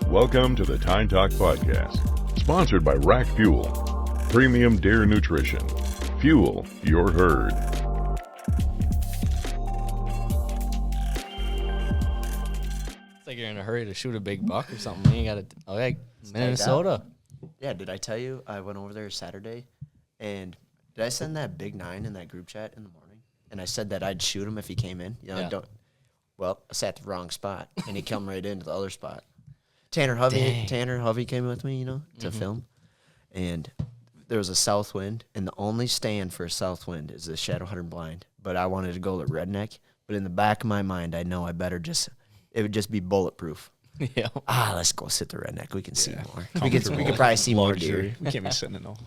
Welcome to the Tine Talk Podcast, sponsored by Rack Fuel, premium deer nutrition. Fuel your herd. It's like you're in a hurry to shoot a big buck or something. You got to, okay, Minnesota. Yeah, did I tell you I went over there Saturday, and did I send that big 9 in that group chat in the morning? And I said that I'd shoot him if he came in. You know, Yeah. Well, I sat the wrong spot, and he come right into the other spot. Tanner Hovey came with me, to film, and there was a south wind, and the only stand for a south wind is the Shadow Hunter blind. But I wanted to go to redneck, but in the back of my mind, I know it would just be bulletproof. Yeah. Let's go sit the redneck. We can see more. We could probably see more deer. We can't be sitting in no.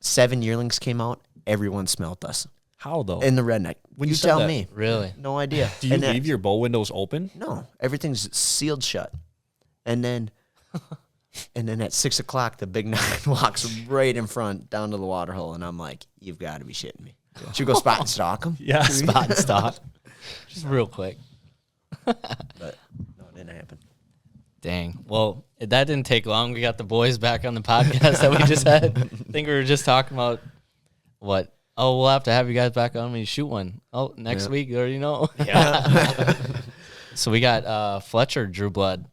7 yearlings came out. Everyone smelt us How though? in the redneck. When you you said tell that- me. Really? No idea. Do you And leave your bow windows open? No, everything's sealed shut. And then at 6 o'clock, the big 9 walks right in front down to the water hole, and I'm like, "You've got to be shitting me." Should we go spot and stalk him? Yeah. Spot and stop. Just real quick. But no, it didn't happen. Dang. Well, that didn't take long. We got the boys back on the podcast that we just had. I think we were just talking about what? Oh, we'll have to have you guys back on when you shoot one. Oh, next week, you already know. Yeah. So we got Fletcher Drew Blood.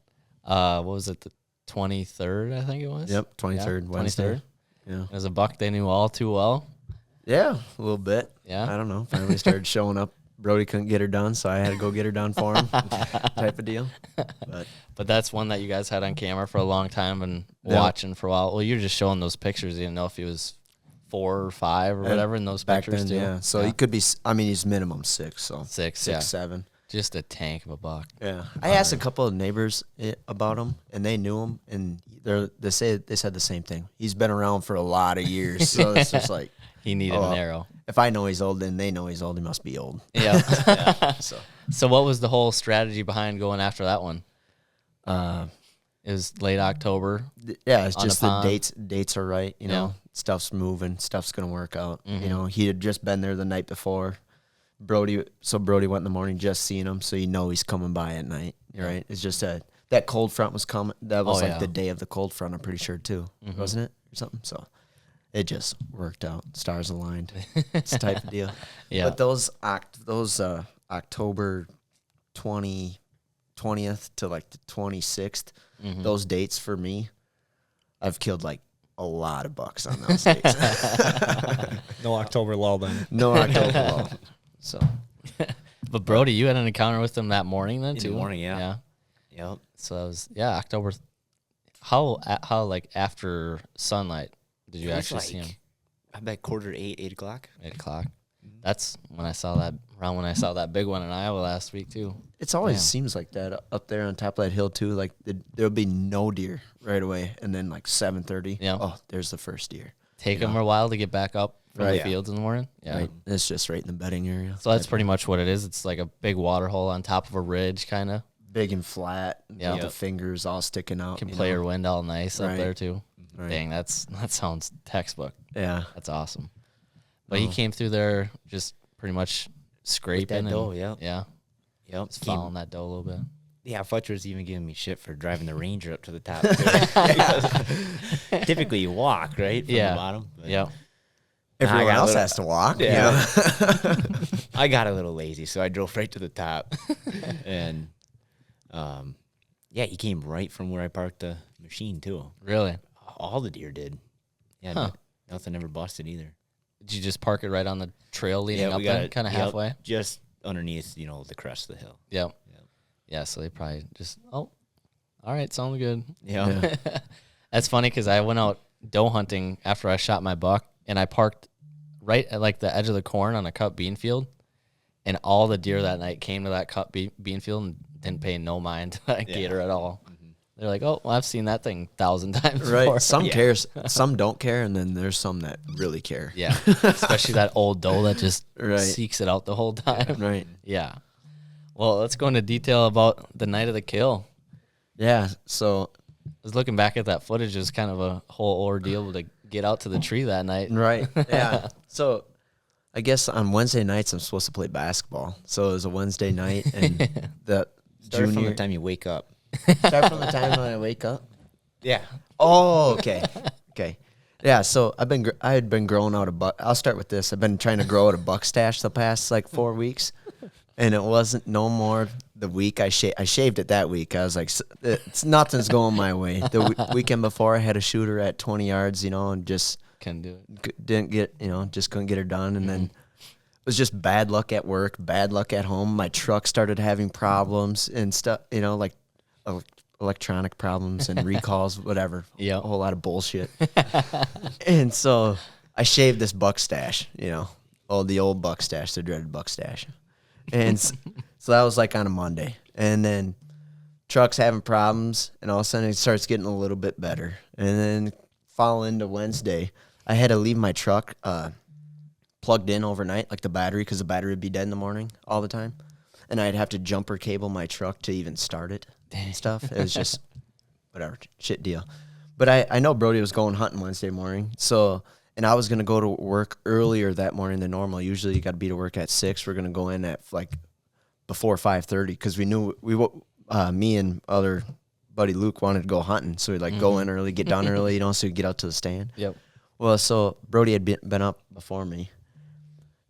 What was it? The 23rd, I think it was? Yep, 23rd, Wednesday. 23rd. Yeah. It was a buck they knew all too well. Yeah, a little bit. Yeah. I don't know. Finally started showing up. Brody couldn't get her done, so I had to go get her done for him, type of deal. But that's one that you guys had on camera for a long time and Yeah. watching for a while. Well, you're just showing those pictures. You didn't know if he was 4 or 5 or whatever in those Back pictures then, too. yeah. So he could be. He's minimum 6. So 6, 6, yeah. 7. Just a tank of a buck. Yeah, I asked a couple of neighbors about him, and they knew him, and they said the same thing. He's been around for a lot of years, so it's just like He needed an arrow. if I know he's old, then they know he's old. He must be old. Yeah. So what was the whole strategy behind going after that one? It was late October. yeah, it's On just the the pond. dates are right. You know, stuff's moving, stuff's gonna work out. Mm-hmm. You know, he had just been there the night before. Brody went in the morning, just seeing him, so you know he's coming by at night. Right? It's just that cold front was coming. That was yeah. the day of the cold front. I'm pretty sure too, wasn't it, or something? So it just worked out. Stars aligned. It's the type of deal. Yeah. But those October 20th to like the 26th, those dates for me, I've killed like a lot of bucks on those dates. No October lull then. No October lull. So But Brody, you had an encounter with him that morning then In too? the morning, yeah. Yeah. Yep. So that was October. How like after sunlight did you It was actually see him? I bet 7:45, 8 o'clock. 8 o'clock. That's when I saw that big one in Iowa last week too. it's always Damn. seems like that up there on top of that hill too. Like there'll be no deer right away, and then like 7:30. Yeah. Oh, there's the first deer. Take them a while to get back up from the Right. fields in the morning. Yeah. Right. It's just right in the bedding area. So that's pretty much what it is. It's like a big water hole on top of a ridge, kind of. Big and flat. Yeah. With the fingers all sticking out. Can you play know? your wind all nice up Right. there too. Right. Dang, that sounds textbook. Yeah. That's awesome. But he came through there just pretty much scraping and doe, yeah. yeah, Yep. just following that doe a little bit. Yeah, Fletcher's even giving me shit for driving the Ranger up to the top. too. Typically you walk, right? From Yeah. the bottom. but Yeah. Everyone got a else little- has to walk. Yeah. You know? I got a little lazy, so I drove right to the top. And yeah, he came right from where I parked the machine too. Really? All the deer did. Yeah, Huh. nothing ever busted either. Did you just park it right on the trail leading up we there, it, kind of yep, halfway? just underneath, the crest of the hill. Yep. Yep. Yeah. So they probably just all right, sounds good. Yeah. That's funny because I went out doe hunting after I shot my buck, and I parked right at like the edge of the corn on a cut bean field, and all the deer that night came to that cut bean field and didn't pay no mind to that gator at all. They're like, oh, well, I've seen that thing 1,000 times Right. before. Some cares, some don't care, and then there's some that really care. Yeah, especially that old doe that just Right. seeks it out the whole time. Right. Yeah. Well, let's go into detail about the night of the kill. Yeah. So I was looking back at that footage. It was kind of a whole ordeal to get out to the tree that night. right. Yeah. So I guess on Wednesday nights I'm supposed to play basketball. So it was a Wednesday night, and the Start from junior the time you wake up. start from the time when I wake up. Yeah. Oh, okay. Okay. Yeah, so I had been growing out a buck. I'll start with this. I've been trying to grow out a buck stash the past like 4 weeks, and it wasn't no more the week I shaved it that week. I was like, it's nothing's going my way. The weekend before, I had a shooter at 20 yards, and just Couldn't do it. didn't get, just couldn't get her done, and then it was just bad luck at work, bad luck at home. My truck started having problems and stuff, like electronic problems and recalls, whatever. Yep. A whole lot of bullshit. And so I shaved this buck stash, the old buck stash, the dreaded buck stash. And so that was like on a Monday. And then truck's having problems, and all of a sudden it starts getting a little bit better. And then fall into Wednesday, I had to leave my truck plugged in overnight, like the battery, because the battery would be dead in the morning all the time. And I'd have to jumper cable my truck to even start it and stuff. It was just whatever, shit deal. But I know Brody was going hunting Wednesday morning, and I was going to go to work earlier that morning than normal. Usually you got to be to work at 6. We're going to go in at like before 5:30 because we knew me and other buddy Luke wanted to go hunting. So we'd go in early, get done early, so we get out to the stand. Yep. Well, so Brody had been up before me,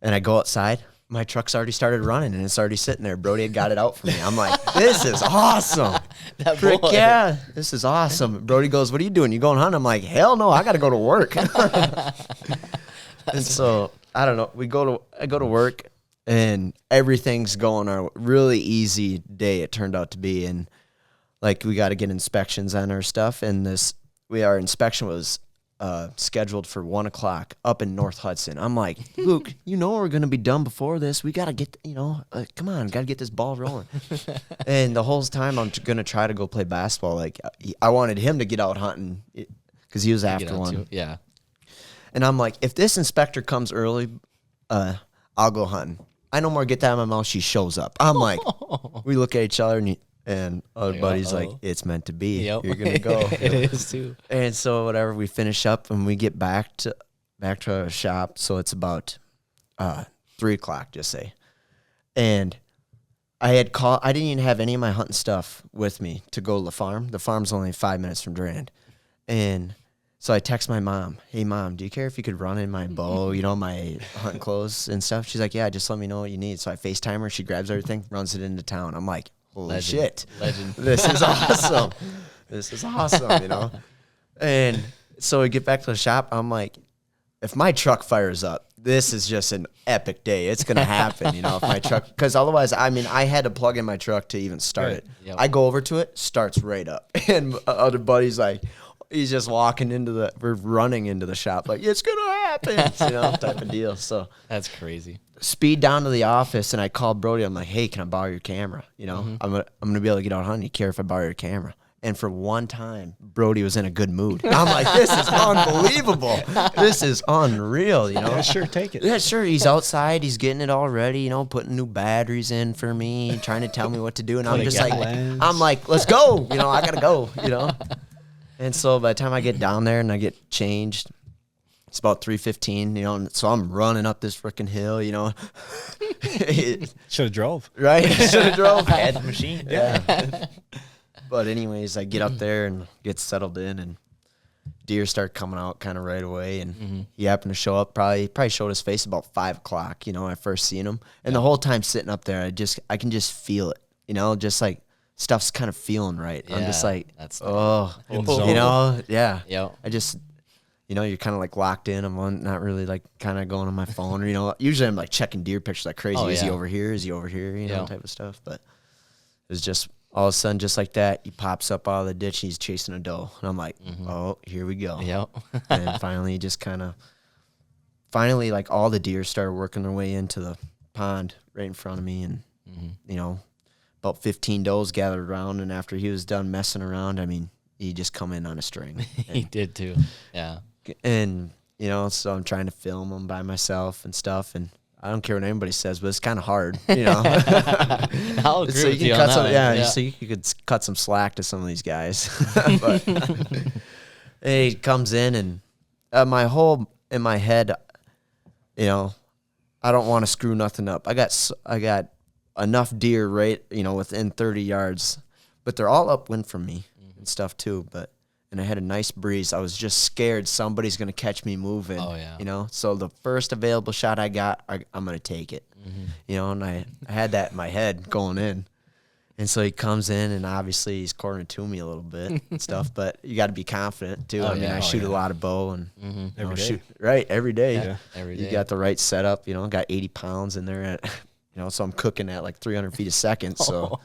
and I go outside. My truck's already started running, and it's already sitting there. Brody had got it out for me. I'm like, this is awesome. That Frick boy. yeah, this is awesome. Brody goes, what are you doing? You going hunting? I'm like, hell no, I got to go to work. And so, I don't know. I go to work, and everything's going our really easy day it turned out to be. And, we got to get inspections on our stuff, and our inspection was scheduled for 1 o'clock up in North Hudson. I'm like, Luke, we're going to be done before this. We got to get, come on, got to get this ball rolling. And the whole time I'm going to try to go play basketball. I wanted him to get out hunting because he was after one. Yeah. And I'm like, if this inspector comes early, I'll go hunting. I no more get that out of my mouth. She shows up. I'm like, we look at each other and other buddy's like, it's meant to be. Yep. You're going to go. It is too. And so whatever, we finish up and we get back to our shop. So it's about 3 o'clock, just say. And I didn't even have any of my hunting stuff with me to go to the farm. The farm's only 5 minutes from Durand. And so I text my mom, hey mom, do you care if you could run in my bow, my hunting clothes and stuff? She's like, yeah, just let me know what you need. So I FaceTime her, she grabs everything, runs it into town. I'm like, holy shit. Legend. This is awesome. This is awesome, And so we get back to the shop. I'm like, if my truck fires up, this is just an epic day. It's going to happen, if my truck, because otherwise, I had to plug in my truck to even start it. Yep. I go over to it, starts right up. And other buddy's like, he's just running into the shop like, it's going to happen, type of deal. So That's crazy. speed down to the office, and I called Brody. I'm like, hey, can I borrow your camera? I'm gonna be able to get out hunting. You care if I borrow your camera? And for one time, Brody was in a good mood. I'm like, this is unbelievable. This is unreal, Yeah, sure, take it. Yeah, sure. He's outside. He's getting it all ready, putting new batteries in for me, trying to tell me what to do. And I'm Put a just like, lens. let's go. I got to go, And so by the time I get down there and I get changed, it's about 3:15, and so I'm running up this freaking hill, Should have drove. right? Should have drove. Had the machine. Yeah. But anyways, I get up there and get settled in, and deer start coming out kind of right away. And he happened to show up, probably showed his face about 5 o'clock, when I first seen him. And the whole time sitting up there, I can just feel it, just like stuff's kind of feeling right. I'm just Yeah, like, that's In zone. yeah. Yep. I just, you're kind of locked in. I'm not really kind of going on my phone or, usually I'm checking deer pictures like crazy. Oh, Is he yeah. over here? Is he over here? Yeah. Type of stuff. But it was just all of a sudden, just like that, he pops up out of the ditch. He's chasing a doe. And I'm like, oh, here we go. Yep. And finally, just all the deer started working their way into the pond right in front of me. And, about 15 does gathered around. And after he was done messing around, he just come in on a string. He did too. Yeah. And, so I'm trying to film them by myself and stuff. And I don't care what anybody says, but it's kind of hard, I'll agree So you with can you on cut that some, one. yeah, so you could cut some slack to some of these guys. But he comes in, and in my head, I don't want to screw nothing up. I got enough deer right, within 30 yards, but they're all upwind from me and stuff too. But and I had a nice breeze. I was just scared somebody's going to catch me moving. Oh, yeah. You know, so the first available shot I got, I'm going to take it. You know, and I had that in my head going in. And so he comes in, and obviously he's cornering to me a little bit and stuff, but you got to be confident, too. I mean, I shoot a lot of bow and Every day. shoot every day. Yeah. Every You day. got the right setup, you know, got 80 pounds in there, at, you know, so I'm cooking at like 300 feet a second, so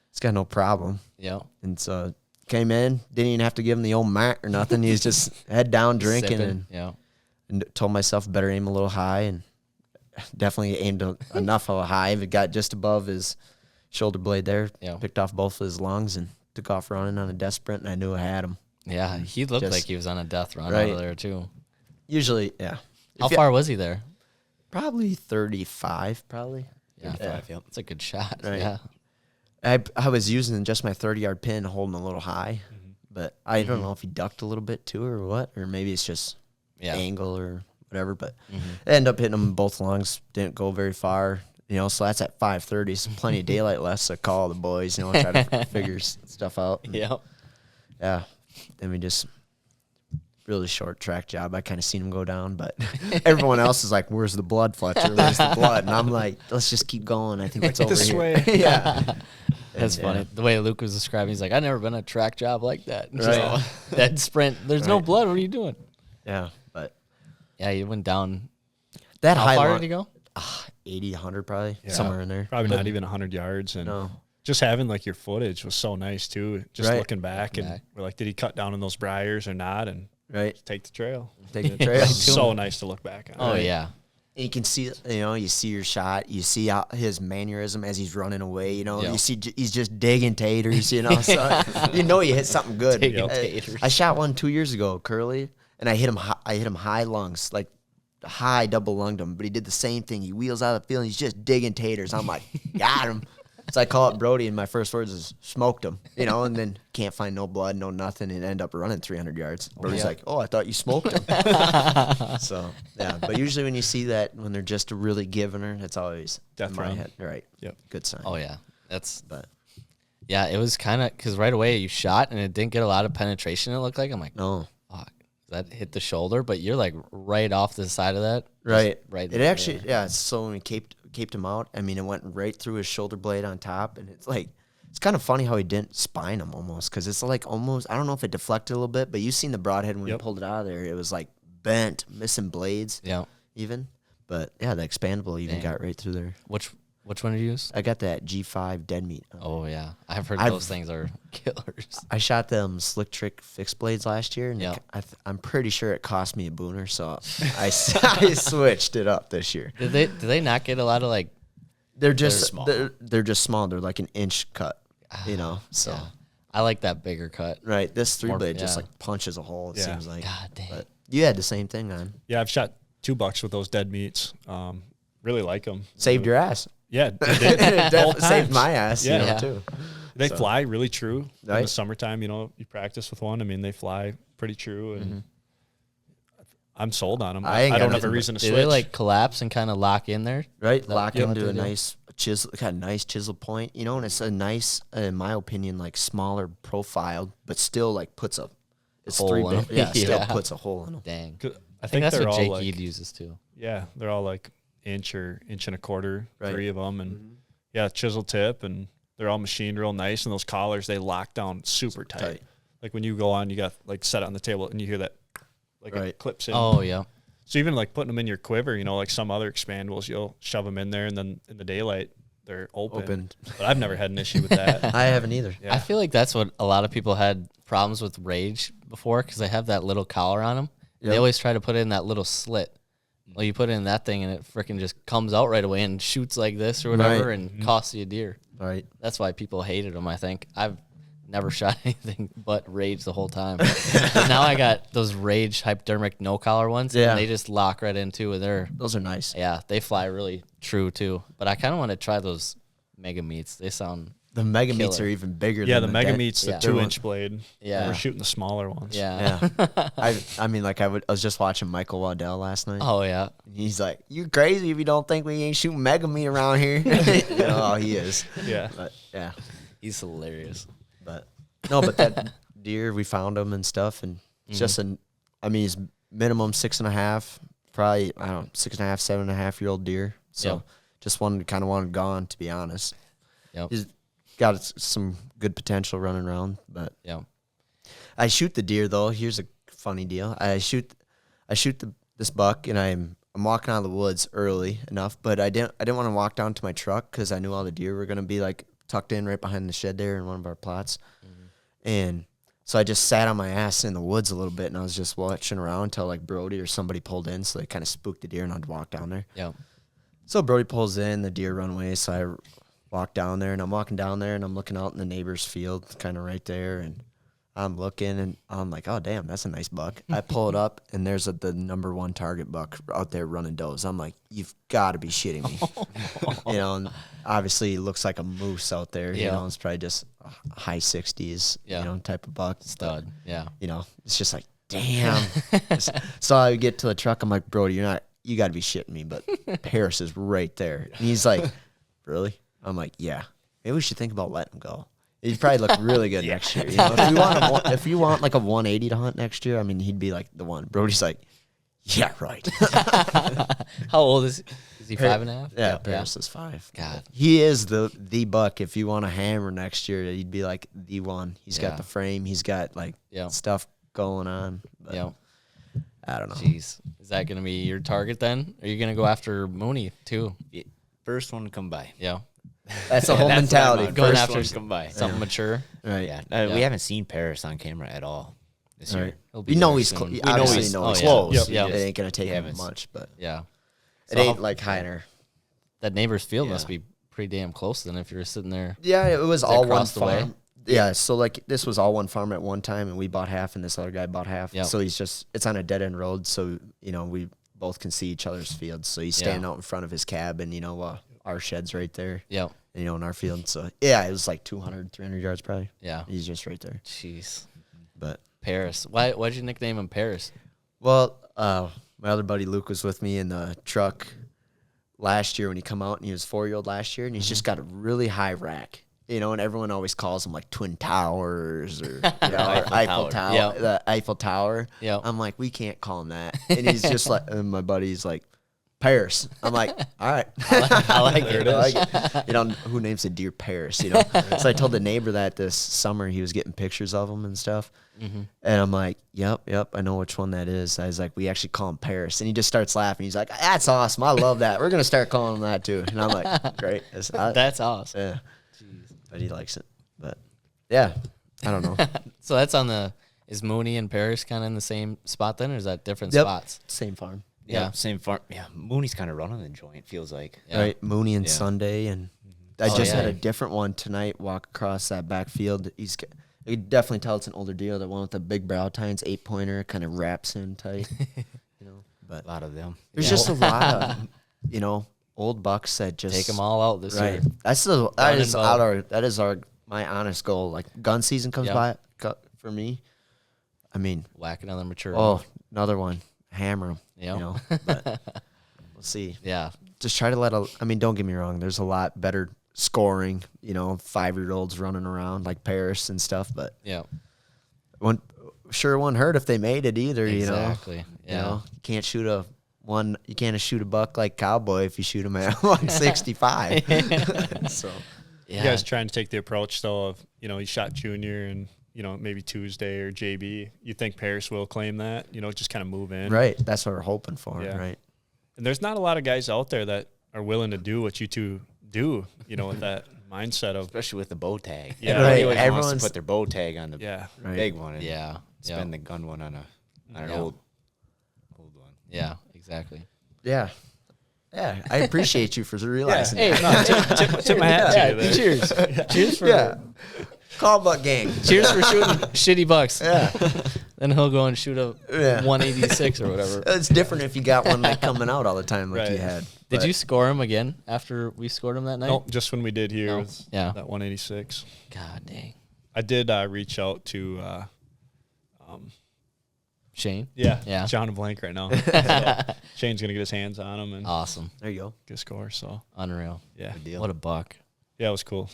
it's got no problem. Yeah. And so came in, didn't even have to give him the old Mac or nothing. He was just head down drinking Sipping, yeah. and told myself better aim a little high, and definitely aimed enough of a high. It got just above his shoulder blade there, Yeah. picked off both of his lungs and took off running on a death sprint, and I knew I had him. Yeah, he looked Just- like he was on a death run Right. out of there too. Usually, yeah. How far was he there? Probably 35, probably. Yeah, 35, yep. it's a good shot. Right. Yeah, I was using just my 30-yard pin, holding a little high, but I don't know if he ducked a little bit too or what, or maybe it's just yeah. angle or whatever. But I ended up hitting him both lungs. Didn't go very far, you know. So that's at 5:30. So plenty of daylight left. So I call the boys, you know, try to figure stuff out. And, Yeah. yeah. Then we just really short track job. I kind of seen him go down, but everyone else is like, "Where's the blood, Fletcher? Where's the blood?" And I'm like, "Let's just keep going. I think it's over This here." way. Yeah. That's And, funny. The way Luke was describing, he's like, I've never been a track job like that. Just Right. that sprint, there's no Right. blood. What are you doing? Yeah. But Yeah, you went down. that How high far long- did you go? 80, 100 probably, Yeah. somewhere in there. Probably not even 100 yards. And No. just having like your footage was so nice too. Just Right. looking back and Back. we're like, did he cut down in those briars or not? And Right. take the trail. Take the trail. It's so nice to look back on. Oh, yeah. You can see, you know, you see your shot. You see how his mannerism as he's running away. You know, Yeah. you see he's just digging taters. You know, so you know you hit something good. Digging I- taters. I shot one 2 years ago, curly, and I hit him. I hit him high lungs, like high double lunged him. But he did the same thing. He wheels out of the field. And he's just digging taters. I'm like, got him. So I call up Brody, and my first words is smoked him. You know, and then can't find no blood, no nothing, and end up running 300 yards. Brody's yeah. like, "Oh, I thought you smoked him." So yeah, but usually when you see that, when they're just really giving her, it's always Death in my round. head. Right. Yep. Good sign. Oh, yeah. That's, But yeah, it was kind of, because right away you shot and it didn't get a lot of penetration, it looked like. I'm like, no. fuck, that hit the shoulder, but you're like right off the side of that. Right. Right. It actually, yeah. So when we caped him out, I mean, it went right through his shoulder blade on top, and it's like, it's kind of funny how he didn't spine him almost, because it's like almost, I don't know if it deflected a little bit, but you've seen the broadhead when Yep. we pulled it out of there, it was like bent, missing blades Yeah. even. But yeah, the expandable even Dang. got right through there. Which one did you use? I got that G5 dead meat. Oh, yeah. I've heard I've- those things are killers. I shot them slick trick fixed blades last year, and Yeah. I'm pretty sure it cost me a booner, so I switched it up this year. Did they not get a lot of like, They're just small. they're just small. They're like an inch cut, you know. So yeah. I like that bigger cut. right, this three More- blade just yeah. like punches a hole. It Yeah. seems like. God dang. But you had the same thing on. Yeah, I've shot 2 bucks with those dead meats. Really like them. Saved your ass. Yeah, they did. It definitely Both saved times. my ass. Yeah. You know, Yeah. too. They So- fly really true in Right. the summertime. You know, you practice with one. I mean, they fly pretty true, and I'm sold on them. I I ain't got don't have a nothing reason to Do switch. they like collapse and kind of lock in there? Right, lock yeah, into what a they do. nice chisel, got a nice chisel point. You know, and it's a nice, in my opinion, like smaller profile, but still like puts a. It's Hole three. in 'em. Yeah, still Yeah. puts a hole in them. Dang. 'Cause I I think think that's they're what all Jake like, Ead uses too. yeah, they're all like inch or inch and a quarter, Right. 3 of them, and yeah, chisel tip, and they're all machined real nice. And those collars, they lock down super tight. Tight. Like when you go on, you got like set it on the table, and you hear that, like Right. it clips in. Oh, yeah. So even like putting them in your quiver, you know, like some other expandables, you'll shove them in there, and then in the daylight they're open. Opened. But I've never had an issue with that. I haven't either. Yeah. I feel like that's what a lot of people had problems with Rage before because they have that little collar on them. They Yep. always try to put it in that little slit. Well, you put it in that thing and it freaking just comes out right away and shoots like this or whatever Right. and costs you a deer. Right. That's why people hated them, I think. I've never shot anything but Rage the whole time. But now I got those Rage hypodermic no collar ones. Yeah. And they just lock right into and they're, Those are nice. yeah, they fly really true too. But I kind of want to try those Mega Meats. They sound, The mega meats Killer. are even bigger. Yeah, than the mega dead- meat's the yeah. 2-inch blade. Yeah. We're shooting the smaller ones. yeah. Yeah. I mean, like I was just watching Michael Waddell last night. Oh, yeah. He's like, "You crazy if you don't think we ain't shooting mega meat around here." You know, he is. Yeah. But yeah, He's hilarious. but no, but that deer. We found him and stuff, and it's just he's minimum 6.5, probably, I don't know, 6.5, 7.5-year-old deer. So just wanted gone, to be honest. Yep. He's got some good potential running around, but Yeah. I shoot the deer though. Here's a funny deal. I shoot this buck, and I'm walking out of the woods early enough, but I didn't want to walk down to my truck because I knew all the deer were gonna be like tucked in right behind the shed there in one of our plots, and so I just sat on my ass in the woods a little bit, and I was just watching around until like Brody or somebody pulled in, so they kind of spooked the deer, and I'd walk down there. Yeah. So Brody pulls in, the deer run away, so I walk down there, and I'm walking down there, and I'm looking out in the neighbor's field, kind of right there, and I'm looking, and I'm like, oh, damn, that's a nice buck. I pull it up, and there's the number 1 target buck out there running does. I'm like, you've got to be shitting me. And obviously it looks like a moose out there. Yeah. It's probably just a high 60s, type of buck. Stud. Yeah. It's just like, damn. So I get to the truck. I'm like, Brody, you got to be shitting me, but Paris is right there. And he's like, really? I'm like, yeah. Maybe we should think about letting him go. He'd probably look really good next year. If you want like a 180 to hunt next year, I mean, he'd be like the one. Brody's like, yeah, right. How old is he? Is he 5.5? Yeah, Paris is 5. God. He is the buck. If you want a hammer next year, he'd be like the one. He's got the frame. He's got like stuff going on. But Yeah. I don't know. Jeez. Is that going to be your target then? Are you going to go after Mooney too? First one to come by. Yeah. That's the whole mentality. Going First after one to come by. something mature. Right. Yeah. We haven't seen Paris on camera at all this year. Right. He'll be You know there he's soon. close. We Obviously, know he's- know he's yeah. close. Yep. It ain't gonna take him haven't- much, but Yeah. it ain't like Heiner. That neighbor's field must be pretty damn close then if you're sitting there. Yeah, it was all one across the way? farm. Yeah, so like this was all one farm at one time, and we bought half, and this other guy bought half. Yep. So it's on a dead end road, so we both can see each other's fields. So he's standing out in front of his cabin, our shed's right there, Yeah. in our field. So yeah, it was like 200, 300 yards probably. Yeah. He's just right there. Jeez. But Paris. Why'd you nickname him Paris? well, my other buddy Luke was with me in the truck last year when he come out, and he was 4-year-old last year, and he's just got a really high rack. And everyone always calls them like Twin Towers or, or Eiffel Tower, Yep. the Eiffel Tower. Yep. I'm like, we can't call him that. And he's just like, and my buddy's like, Paris. I'm like, all right. I like it. I like it. Who names a deer Paris, So I told the neighbor that this summer he was getting pictures of him and stuff. And I'm like, yep, I know which one that is. I was like, we actually call him Paris. And he just starts laughing. He's like, that's awesome. I love that. We're going to start calling him that too. And I'm like, great. That's awesome. Yeah. But he likes it. But yeah, I don't know. So that's is Mooney and Paris kind of in the same spot then, or is that different spots? Same farm. Yeah. Same farm. Yeah, Mooney's kind of running the joint, feels like. Yeah. Right. Mooney and Yeah. Sunday. And I Oh, just yeah. had a different one tonight walk across that backfield. You can definitely tell it's an older deer. The one with the big brow tines, 8-pointer, kind of wraps in tight. But A lot of them. there's just a lot of, old bucks that just Take them all out this year. That is my honest goal. Like gun season comes Yeah. by for me. I mean, Whack another mature. another one, hammer 'em, Yeah. But we'll see. Yeah. Just try to don't get me wrong. There's a lot better scoring, 5-year-olds running around like Paris and stuff. But Yeah. wouldn't hurt if they made it either. Exactly. Yeah. You can't shoot you can't shoot a buck like Cowboy if you shoot him at 165. So Yeah. You guys trying to take the approach though of he shot Junior and maybe Tuesday or JB. You think Paris will claim that? Just kind of move in. right, that's what we're hoping for. Yeah. Right. And there's not a lot of guys out there that are willing to do what you two do. With that mindset of Especially with the bow tag. Yeah. Everybody Right, always wants to everyone's- put their bow tag on the Right. big one and Yeah. spend the gun one on an Yeah. old one. Yeah. Exactly. Yeah. Yeah, I appreciate you for realizing Hey, that. no, tip my hat to you there. Cheers. Cheers for Call buck gang. cheers for shooting shitty bucks. Yeah. Then he'll go and shoot a Yeah. 186 or whatever. It's different if you got one like coming out all the time like you Right. had. Did But you score him again after we scored him that night? No, just when we did here No. with Yeah. that 186. God dang. I did reach out to Shane? Yeah. John and Blank right now. So Shane's gonna get his hands on him and Awesome. There you go. get a score. So Unreal. yeah, What a buck. yeah, it was cool.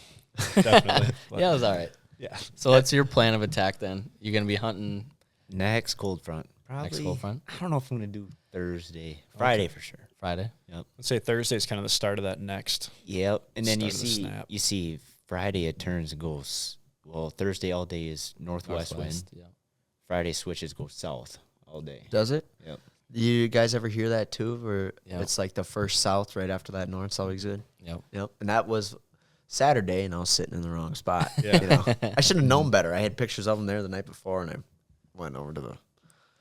Definitely. But Yeah, it was all right. Yeah. So what's your plan of attack then? You gonna be hunting Next cold front. Probably. next cold front I don't know if I'm going to do Thursday. Friday for sure. Friday? Yep. Let's say Thursday is kind of the start of that next. Yep. And then Start of the snap. you see Friday it turns and goes, well, Thursday all day is northwest wind. Yeah. Friday switches go south all day. Does it? Yep. You guys ever hear that too? Where Yeah. it's like the first south right after that north's always good. Yep. Yep. And that was Saturday, and I was sitting in the wrong spot. Yeah. You know, I should have known better. I had pictures of them there the night before, and I went over to the.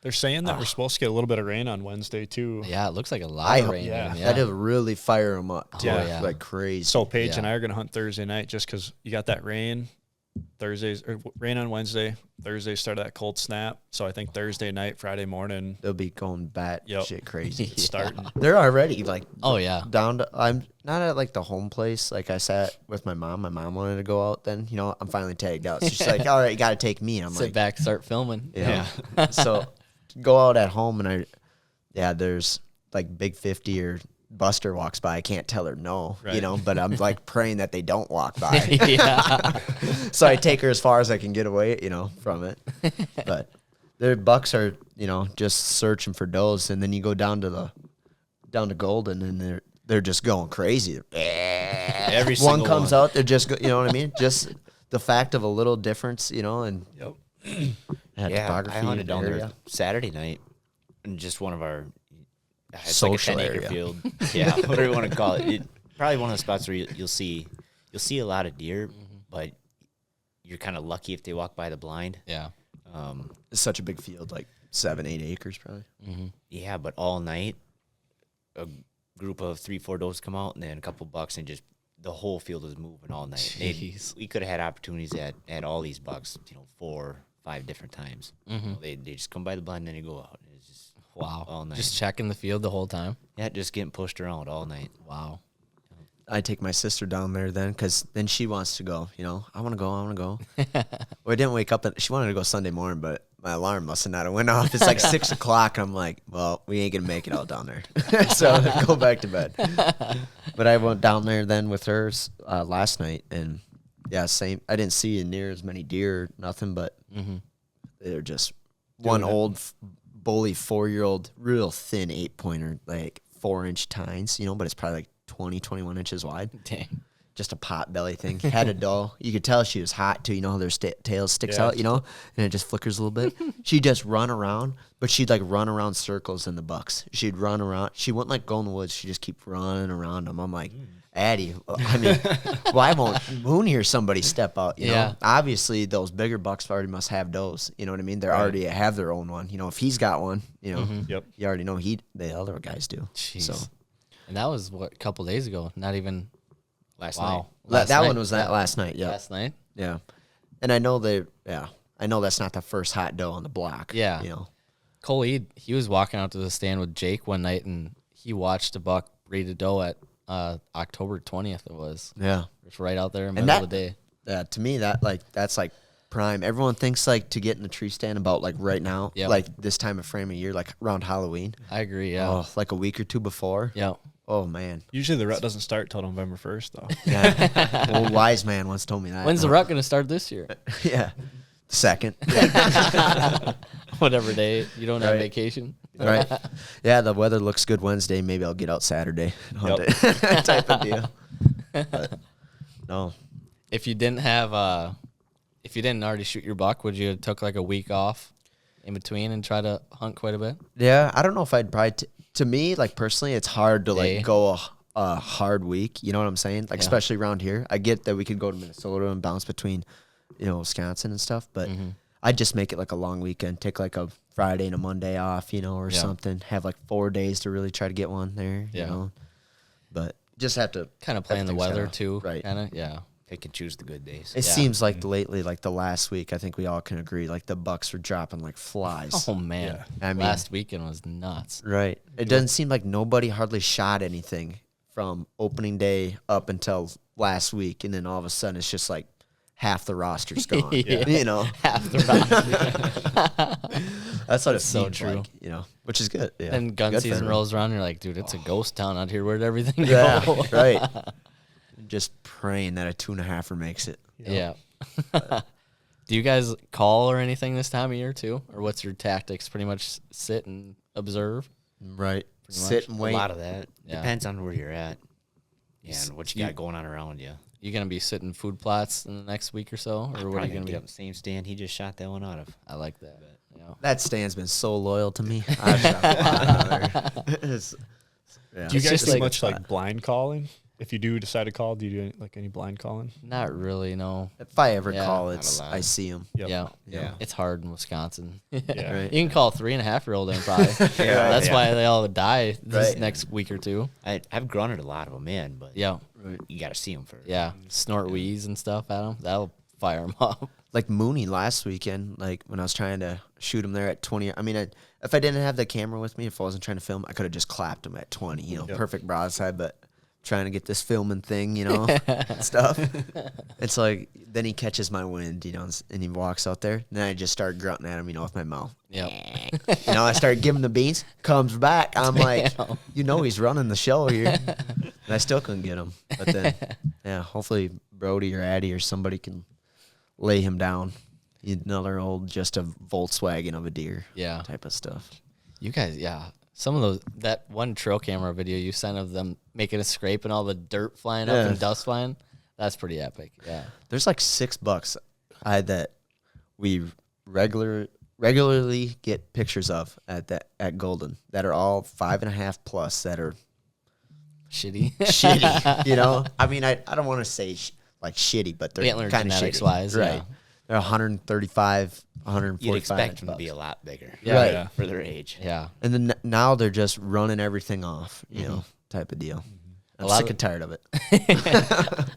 They're saying that we're supposed to get a little bit of rain on Wednesday too. Yeah, it looks like a lot I of hope- rain. yeah. even, That'll really fire them up. Too, Oh, yeah. like crazy. So Paige and Yeah. I are going to hunt Thursday night just because you got that rain. Rain on Wednesday. Thursday started that cold snap. So I think Thursday night, Friday morning, They'll be going bat Yep. shit crazy. it's starting. They're already like Oh yeah. down to. I'm not at like the home place. Like I sat with my mom. My mom wanted to go out. Then I'm finally tagged out. So she's like, "All right, you got to take me." I'm Sit like, back, start filming. Yeah. So go out at home and there's like Big 50 or Buster walks by. I can't tell her no, Right. but I'm like praying that they don't walk by. yeah. So I take her as far as I can get away, from it. But their bucks are, just searching for does. And then you go down to Golden and they're just going crazy. Every One single comes one. out, they're just, you know what I mean? Just the fact of a little difference, and Yep. Yeah, topography I hunted down area. there Saturday night in just one of our it's Social like a 10 acre area. field. Yeah, whatever you want to call it. Probably one of the spots where you'll see a lot of deer, but you're kind of lucky if they walk by the blind. Yeah. It's such a big field, like 7-8 acres probably. Yeah, but all night, a group of 3-4 does come out, and then a couple bucks, and just the whole field was moving all night. Jeez. We could have had opportunities at all these bucks, 4-5 different times. They just come by the blind, and then they go out. It's just Wow. all night. Just checking the field the whole time. Yeah, just getting pushed around all night. Wow. I take my sister down there then because then she wants to go. I want to go. Well, I didn't wake up. She wanted to go Sunday morning, but my alarm must have not went off. It's like 6 o'clock. I'm like, well, we ain't going to make it out down there. So I go back to bed. But I went down there then with her last night. And, yeah, same. I didn't see near as many deer or nothing, but they're just one old bully 4-year-old, real thin 8-pointer, like 4-inch tines, but it's probably like 20, 21 inches wide. Dang. Just a pot belly thing. Had a doe. You could tell she was hot too. You know how their tail sticks out, and it just flickers a little bit. She'd just run around, but she'd like run around circles in the bucks. She'd run around. She wouldn't like go in the woods. She'd just keep running around them. I'm like, Addie, why won't Moon hear somebody step out? Yeah. Obviously those bigger bucks already must have does. You know what I mean? They already have their own one. If he's got one, Yep. you already know the other guys do. Jeez. So And that was a couple days ago. Not even Last wow. night. Last that night? one was last night. Yeah. Last night. Yeah. And I know I know that's not the first hot doe on the block. Yeah. You know. Cole Ead, he was walking out to the stand with Jake one night, and he watched a buck breed a doe at October 20th. It was. Yeah. It's right out there in the And middle of the day. To me, that's like prime. Everyone thinks like to get in the tree stand about like right now, Yep. like this time of frame of year, like around Halloween. I agree. Yeah. Oh, like a week or two before. Yeah. Oh man. Usually the rut doesn't start till November 1st, though. Yeah. Well, wise man once told me that. When's the rut going to start this year? Yeah. Second. Whatever day you don't have Right. vacation. Right. Yeah, the weather looks good Wednesday. Maybe I'll get out Saturday and hunt Yep. it. Type of deal. But, no. If you didn't have, if you didn't already shoot your buck, would you have took like a week off in between and try to hunt quite a bit? Yeah, I don't know if I'd probably. To me, like personally, it's hard to Day. like go a hard week. You know what I'm saying? Like Yeah. especially around here. I get that we could go to Minnesota and bounce between, Wisconsin and stuff, but I'd just make it like a long weekend. Take like a Friday and a Monday off, or Yeah. something. Have like 4 days to really try to get one there. Yeah. But just have to Kind of playing the everything's weather gotta- too. Right. Kind of. Yeah. Pick and choose the good days. It Yeah. seems like lately, like the last week, I think we all can agree, like the bucks are dropping like flies. Oh man. I mean- Last weekend was nuts. Right. It doesn't seem like nobody hardly shot anything from opening day up until last week, and then all of a sudden it's just like half the roster's gone. Yeah. Half the rut. That's what it's so so true. like, which is good. Yeah. And gun Good for season everyone. rolls around, you're like, dude, it's a ghost town out here. Where'd everything Yeah, go? right. Just praying that a 2.5er makes it. Yeah. Do you guys call or anything this time of year too, or what's your tactics? Pretty much sit and observe. Right. Pretty Sit much. and A wait. lot of that Yeah. depends on where you're at. Yeah, and what you got going on around you. You gonna be sitting food plots in the next week or so, or what are you gonna get be? up the same stand he just shot that one out of. I like that. That stand's been so loyal to me. I've shot a lot there. It's- yeah. Do you It's guys just do like- much like blind calling? If you do decide to call, do you do any blind calling? Not really. No. If I ever Yeah. call, Not it's allowed. I see him. Yep. Yeah. Yeah. It's hard in Wisconsin. Yeah. Right. You can call 3.5-year-old improv. That's why they all die this Right. next week or two. I've grunted a lot of them in, but Yeah. you got to see them first. Yeah. Snort wheeze and stuff at them. That'll fire them up. Like Mooney last weekend, like when I was trying to shoot him there at 20. I mean, if I didn't have the camera with me, if I wasn't trying to film, I could have just clapped him at 20. Perfect broadside, but trying to get this filming thing, stuff. It's like then he catches my wind, and he walks out there. Then I just start grunting at him, with my mouth. Yep. I start giving the beans, comes back. I'm like, he's running the show here, and I still couldn't get him. But then, yeah, hopefully Brody or Addy or somebody can lay him down. Another old, just a Volkswagen of a deer, Yeah. type of stuff. You guys, yeah. Some of those, that one trail camera video you sent of them making a scrape and all the dirt flying up Yeah. and dust flying, that's pretty epic. Yeah. There's like $6 that we regularly get pictures of at Golden that are all 5.5 plus that are Shitty. shitty. I mean, I don't want to say like shitty, but they're Antler kind of genetics shitty. wise, right? yeah. They're 135, 145. You'd expect them to bucks. be a lot bigger. Yeah. Right. Yeah. For their age. Yeah. And then now they're just running everything off, type of deal. I'm lot sick of- and tired of it.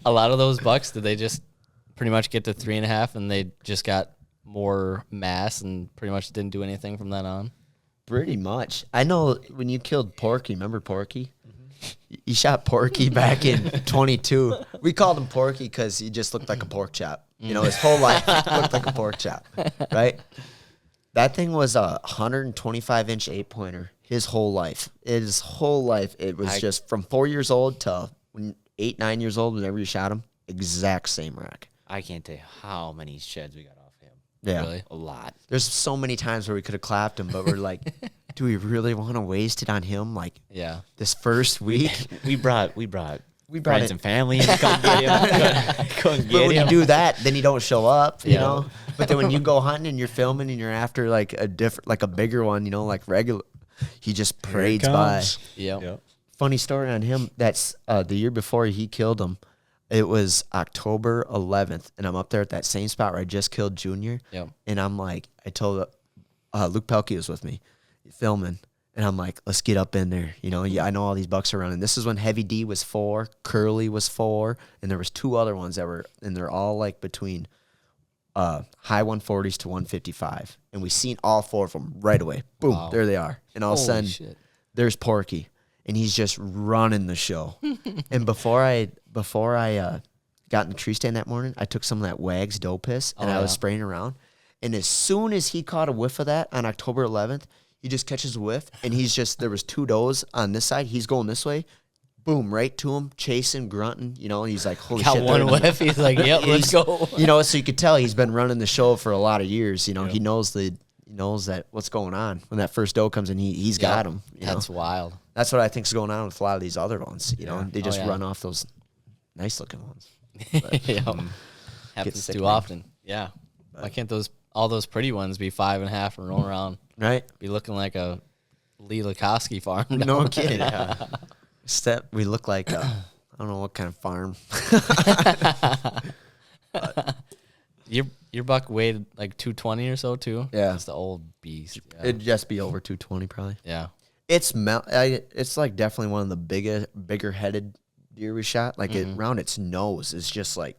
A lot of those bucks, did they just pretty much get to 3.5 and they just got more mass and pretty much didn't do anything from then on? Pretty much. I know when you killed Porky, remember Porky? You shot Porky back in 22. We called him Porky because he just looked like a pork chop. His whole life looked like a pork chop, right? That thing was a 125-inch 8-pointer. His whole life. It was just from 4 years old to 8, 9 years old, whenever you shot him, exact same rack. I can't tell you how many sheds we got off him. Yeah. Really? A lot. There's so many times where we could have clapped him, but we're like, do we really want to waste it on him like Yeah. this first week? We brought it. friends and family and come get him. Couldn't But get when him. you do that, then you don't show up, you Yeah. know. But then when you go hunting and you're filming and you're after like a bigger one, like regular, he just Here it parades by. comes. Yep. Yep. Funny story on him. That's the year before he killed him. It was October 11th, and I'm up there at that same spot where I just killed Junior. Yep. And I'm like, I told Luke Pelkey was with me, filming. And I'm like, let's get up in there. Yeah, I know all these bucks are running. This is when Heavy D was 4, Curly was 4, and there was 2 other ones that were, and they're all like between high 140s to 155. And we seen all 4 of them right away. Boom, Wow. there they are. And all of a Holy sudden, shit. there's Porky, and he's just running the show. And before I got in the tree stand that morning, I took some of that Wags doe piss, and Oh, I was yeah. spraying around. And as soon as he caught a whiff of that on October 11th, he just catches a whiff, and there was 2 does on this side. He's going this way. Boom, right to him, chasing, grunting, and he's like, holy Got shit. one they're- whiff. He's like, yep, let's He's- go. So you could tell he's been running the show for a lot of years. He knows that what's going on. When that first doe comes in, he's got him. That's wild. That's what I think's going on with a lot of these other ones. They just yeah. run off those nice looking ones. Yep. Happens sick too of them. often. Yeah. Why can't all those pretty ones be 5.5 and roll around? Right? Be looking like a Lee Lukoski farm. No kidding. We look like I don't know what kind of farm. Your buck weighed like 220 or so too. Yeah. It's the old beast. Yeah. It'd just be over 220 probably. Yeah. It's like definitely one of the bigger headed deer we shot. Like around its nose is just like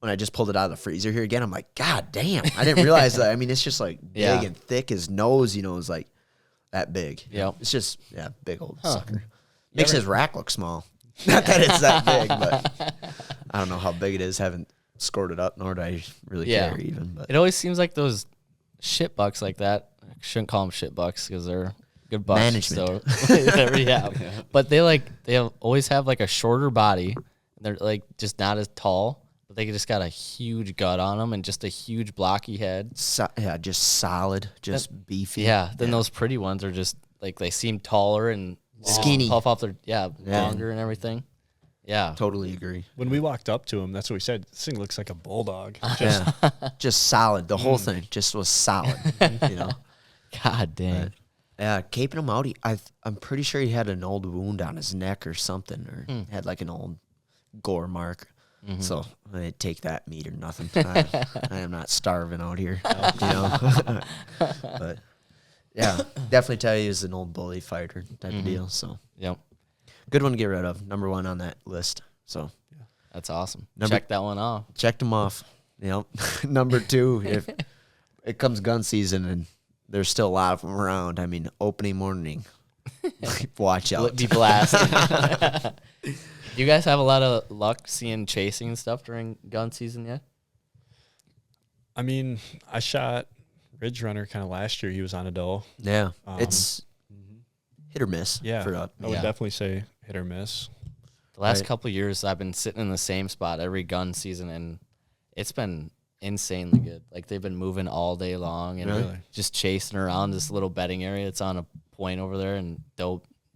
when I just pulled it out of the freezer here again. I'm like, God damn! I didn't realize that. I mean, it's just like big Yeah. and thick. His nose, is like that big. Yep. It's just big old sucker. Makes his rack look small. Not that it's that big, but I don't know how big it is. Haven't scored it up, nor do I really Yeah. care even. But It always seems like those shit bucks like that. I shouldn't call them shit bucks because they're good bucks. Management. So, yeah. But they always have like a shorter body. They're like just not as tall, but they just got a huge gut on them and just a huge blocky head. Just solid, just beefy. Yeah. Then those pretty ones are just like they seem taller and Skinny. puff off their longer and everything. Yeah. Totally agree. When we walked up to him, that's what we said. This thing looks like a bulldog. Yeah, just solid. The whole thing just was solid. You know. God dang. Yeah, caping him out. I'm pretty sure he had an old wound on his neck or something, or had like an old gore mark. So I didn't take that meat or nothing. I am not starving out here, you know. But yeah, definitely tell you he's an old bully fighter type of deal. So Yep. good one to get rid of. Number 1 on that list. So That's awesome. Number- Check that one off. checked him off. You know, number 2, if it comes gun season and there's still a lot of them around. I mean, opening morning, watch out. Be blasted. Do you guys have a lot of luck seeing chasing and stuff during gun season yet? I mean, I shot Ridge Runner kind of last year. He was on a doe. Yeah, it's hit or miss. Yeah, for I would definitely say hit or miss. The last Right. couple of years, I've been sitting in the same spot every gun season, and it's been insanely good. Like they've been moving all day long and Really? just chasing around this little bedding area. It's on a point over there, and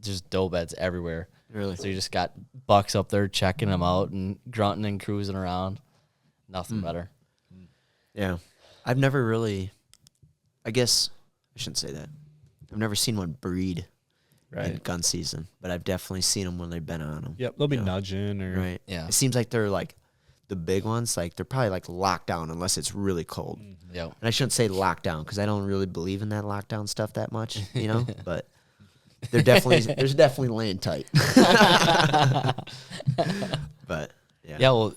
just doe beds everywhere. Really? So you just got bucks up there checking them out and grunting and cruising around. Nothing better. Yeah. I've never really, I guess I shouldn't say that. I've never seen one breed in Right. gun season, but I've definitely seen them when they've been on them. Yep, they'll be Yeah. nudging or Right. Yeah. It seems like they're like the big ones, like they're probably like locked down unless it's really cold. Yep. And I shouldn't say lockdown because I don't really believe in that lockdown stuff that much, you know, but there's definitely laying tight. But yeah, Yeah. Well,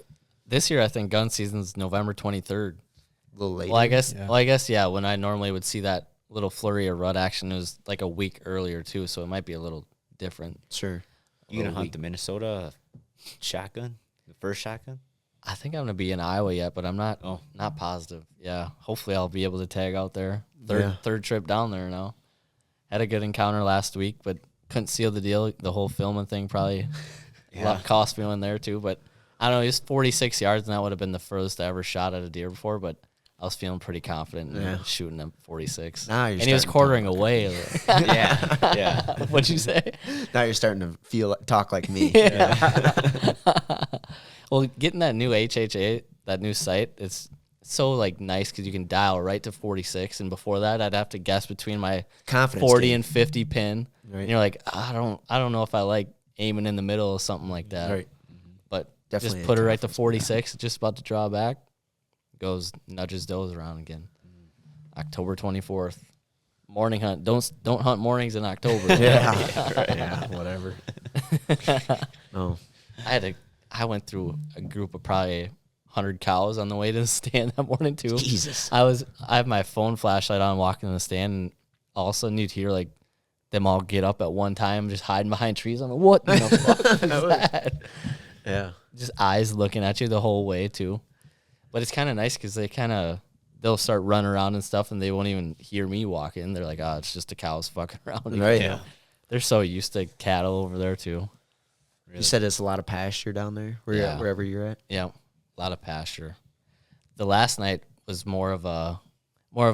this year I think gun season's November 23rd. a little later. Well, I guess. Yeah. Well, I guess. Yeah. When I normally would see that little flurry of rut action, it was like a week earlier too, so it might be a little different. Sure. You gonna hunt the Minnesota shotgun, the first shotgun? I think I'm gonna be in Iowa yet, but I'm not. Oh. Not positive. Yeah. Hopefully, I'll be able to tag out there. Yeah. Third trip down there now. Had a good encounter last week, but couldn't seal the deal. The whole filming thing probably cost me one there too. But I don't know. It was 46 yards, and that would have been the furthest I ever shot at a deer before. But I was feeling pretty confident in shooting him 46. Now you're and he was starting to quartering away. Yeah. What'd you say? Now you're starting to talk like me. Well, getting that new HHA, that new sight, it's so like nice because you can dial right to 46. And before that, I'd have to guess between my Confidence. 40 dude. and 50 pin. Right. And you're like, I don't know if I like aiming in the middle or something like that. Right. But Definitely just a put it right to confidence 46, just about to draw back. Nudges does around again. October 24th. Morning hunt. Don't hunt mornings in October. Yeah, whatever. Oh, I went through a group of probably 100 cows on the way to the stand that morning too. Jesus. I have my phone flashlight on walking in the stand, and all of a sudden you'd hear like them all get up at one time, just hiding behind trees. I'm like, what in the fuck is that? Yeah. Just eyes looking at you the whole way too. But it's kind of nice because they'll start running around and stuff, and they won't even hear me walking. They're like, oh, it's just the cows fucking around. Right. Yeah. They're so used to cattle over there too. You said it's a lot of pasture down there, wherever you're at. Yeah, a lot of pasture. The last night was more of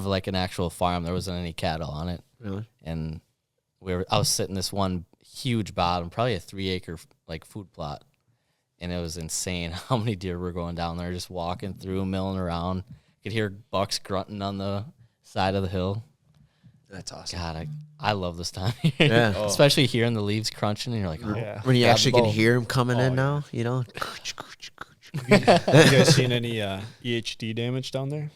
like an actual farm. There wasn't any cattle on it, Really? and I was sitting this one huge bottom, probably a 3-acre like food plot, and it was insane how many deer were going down there, just walking through, milling around. Could hear bucks grunting on the side of the hill. That's awesome. God, I love this time of year. Yeah. Especially hearing the leaves crunching, and you're like, oh, Yeah. When you grab actually the can bow. hear them coming in yeah. now, you know? You guys seen any EHD damage down there?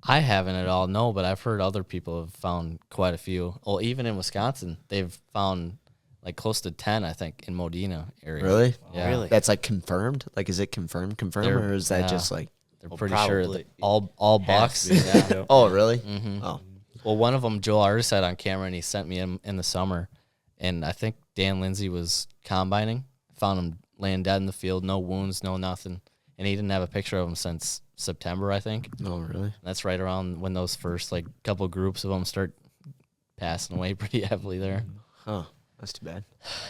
I haven't at all, no, but I've heard other people have found quite a few. Well, even in Wisconsin, they've found like close to 10, I think, in Modena area. Really? Yeah. Really? That's like confirmed? Like, is it confirmed, They're- or is that yeah. just like, They're Well, pretty sure probably. that all bucks. to be. Yeah. oh, really? Mhm. Oh, Well, one of them, Joel Artis had on camera, and he sent me in the summer. And I think Dan Lindsay was combining. Found him laying dead in the field, no wounds, no nothing. And he didn't have a picture of him since September, I think. no, really? That's right around when those first like couple groups of them start passing away pretty heavily there. Huh. That's too bad.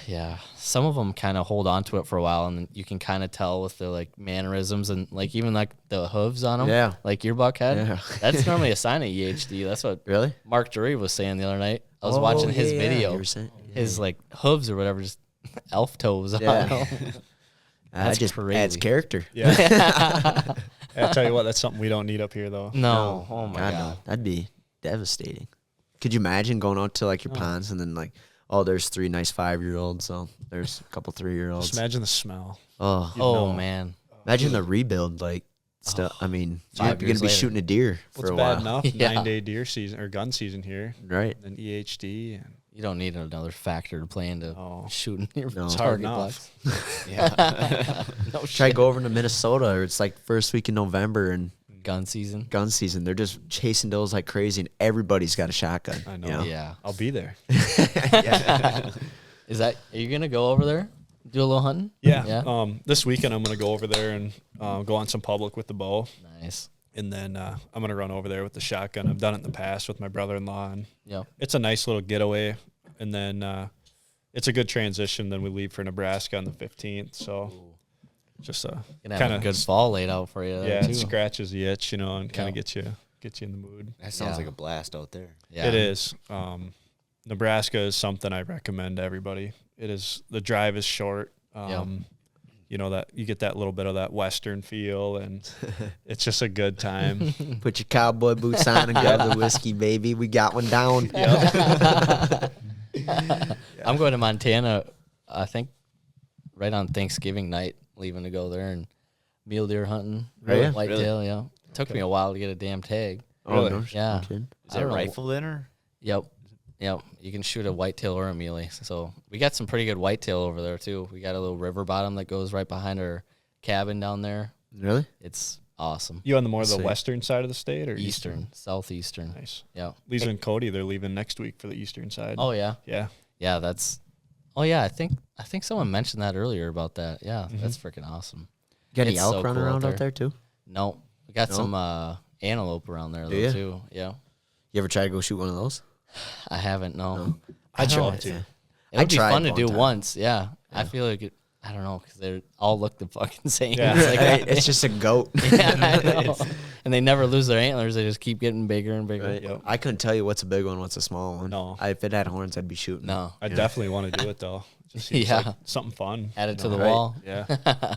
Yeah, some of them kind of hold on to it for a while, and you can kind of tell with their like mannerisms and like even like the hooves on them. Yeah. like your buck head. Yeah. That's normally a sign of EHD. That's what Really? Mark Drury was saying the other night. I was watching his video. You were saying, His like hooves or whatever, just elf toes on Yeah. them. that That's just crazy. adds character. Yeah. I tell you what, that's something we don't need up here though. No, oh my god. no. That'd be devastating. Could you imagine going out to like your ponds and then like, oh, there's 3 nice 5-year-olds. So there's a couple 3-year-olds. Just imagine the smell. Oh, You Oh know. man. imagine the rebuild. Like, stuff. I mean, 5 you're going years to be later. shooting a deer for What's a bad while. enough? Yeah. 9-day deer season or gun season here, Right. and then EHD. And You don't need another factor to play into Oh. shooting your No. It's hard target enough. bucks. Yeah. No Try shit. go over to Minnesota, or it's like first week in November and Gun season. gun season. They're just chasing does like crazy, and everybody's got a shotgun. I know. You know? Yeah. I'll be there. Are you gonna go over there? Do a little hunting? Yeah. Yeah. This weekend I'm gonna go over there and go on some public with the bow, Nice. and then I'm gonna run over there with the shotgun. I've done it in the past with my brother-in-law, and Yep. it's a nice little getaway. And then it's a good transition. Then we leave for Nebraska on the 15th. So just Gonna have kind a of good fall laid out for you. yeah, too. it scratches the itch, and kind Yeah. of gets you in the mood. That sounds Yeah. like a blast out there. Yeah. It is. Nebraska is something I recommend to everybody. It is. The drive is short. That you get that little bit of that Western feel, and it's just a good time. Put your cowboy boots on and grab the whiskey, baby. We got one down. I'm going to Montana. I think right on Thanksgiving night, leaving to go there and mule deer hunting. Oh, yeah? Whitetail. Yeah. Took me a while to get a damn tag. Oh, Really? no, Yeah. no kidding. Is I that don't know. rifle then or? Yep. Yep. You can shoot a whitetail or a muley. So we got some pretty good whitetail over there too. We got a little river bottom that goes right behind our cabin down there. Really? It's awesome. You on the more the Sweet. western side of the state or Eastern, southeastern. Nice. Yeah. Lisa and Cody, they're leaving next week for the eastern side. Oh yeah. Yeah. Yeah, that's. Oh yeah, I think someone mentioned that earlier about that. Yeah, that's freaking awesome. Got any It's elk so running cool out around out there. there too? No, we got No? some antelope around there Do though ya? too. Yeah, You ever try to go shoot one of those? I haven't. No, No. I don't know. tried to. It I would be tried fun to one do time. once. Yeah, I feel like it. I don't know because they all look the fucking same. Yeah. It's like, Right, it's just a goat. yeah, I know. And they never lose their antlers. They just keep getting bigger and bigger. Right? Yep. I couldn't tell you what's a big one, what's a small one. No. If it had horns, I'd be shooting. No, I definitely want to do it though. It just seems Yeah. like something fun. add it to the Right. wall. Yeah.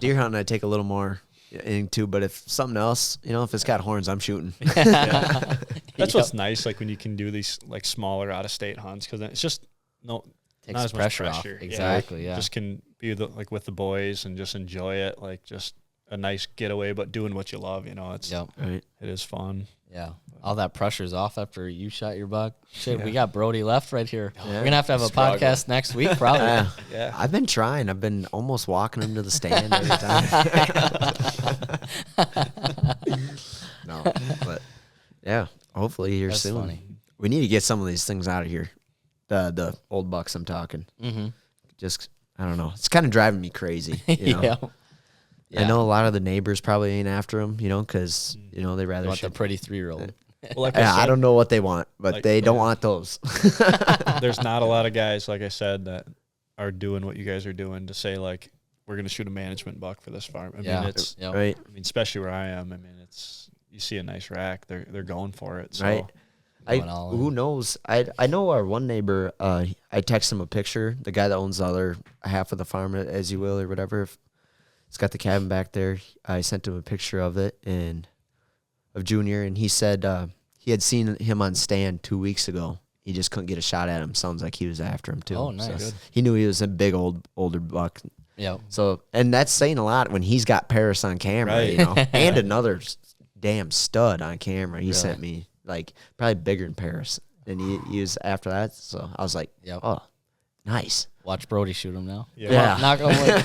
Deer hunting, I take a little more into, but if something else, if it's got horns, I'm shooting. That's what's nice, like when you can do these like smaller out of state hunts, because it's just not Takes as the much pressure off. pressure. Exactly. Yeah. Just can be with the boys and just enjoy it, like just a nice getaway, but doing what you love. It's Yep. Right. it is fun. Yeah. All that pressure's off after you shot your buck. Shit, we Yeah. got Brody left right here. Yeah. We're gonna have to have a Struggle. podcast next week, probably. Yeah. Yeah. I've been trying. I've been almost walking him to the stand every time. No, but yeah, hopefully here That's soon. funny. We need to get some of these things out of here. The old bucks I'm talking. Mm-hmm. Just I don't know. It's kind of driving me crazy. You know? Yeah. I know a lot of the neighbors probably ain't after them, because they You rather want the shoot. pretty 3-year-old. Well, like Yeah, I said, don't know what they want, but Like, they don't yeah. want those. there's not a lot of guys, like I said, that are doing what you guys are doing to say like we're gonna shoot a management buck for this farm. I Yeah. mean, it's Yep. Right. especially where I am. I mean, it's you see a nice rack, they're going for it. So Right. Going all in. Who knows? I know our one neighbor. I texted him a picture. The guy that owns the other half of the farm, as you will, or whatever. It's got the cabin back there. I sent him a picture of it of Junior, and he said he had seen him on stand 2 weeks ago. He just couldn't get a shot at him. Sounds like he was after him too. Oh, nice. So he knew he was a big older buck. Yep. So, and that's saying a lot when he's got Paris on camera, Right. and another damn stud on camera. He Really? sent me probably bigger than Paris, and he was after that. So I was like, Yep. oh, nice. Watch Brody shoot him now. Yeah. Knock on wood.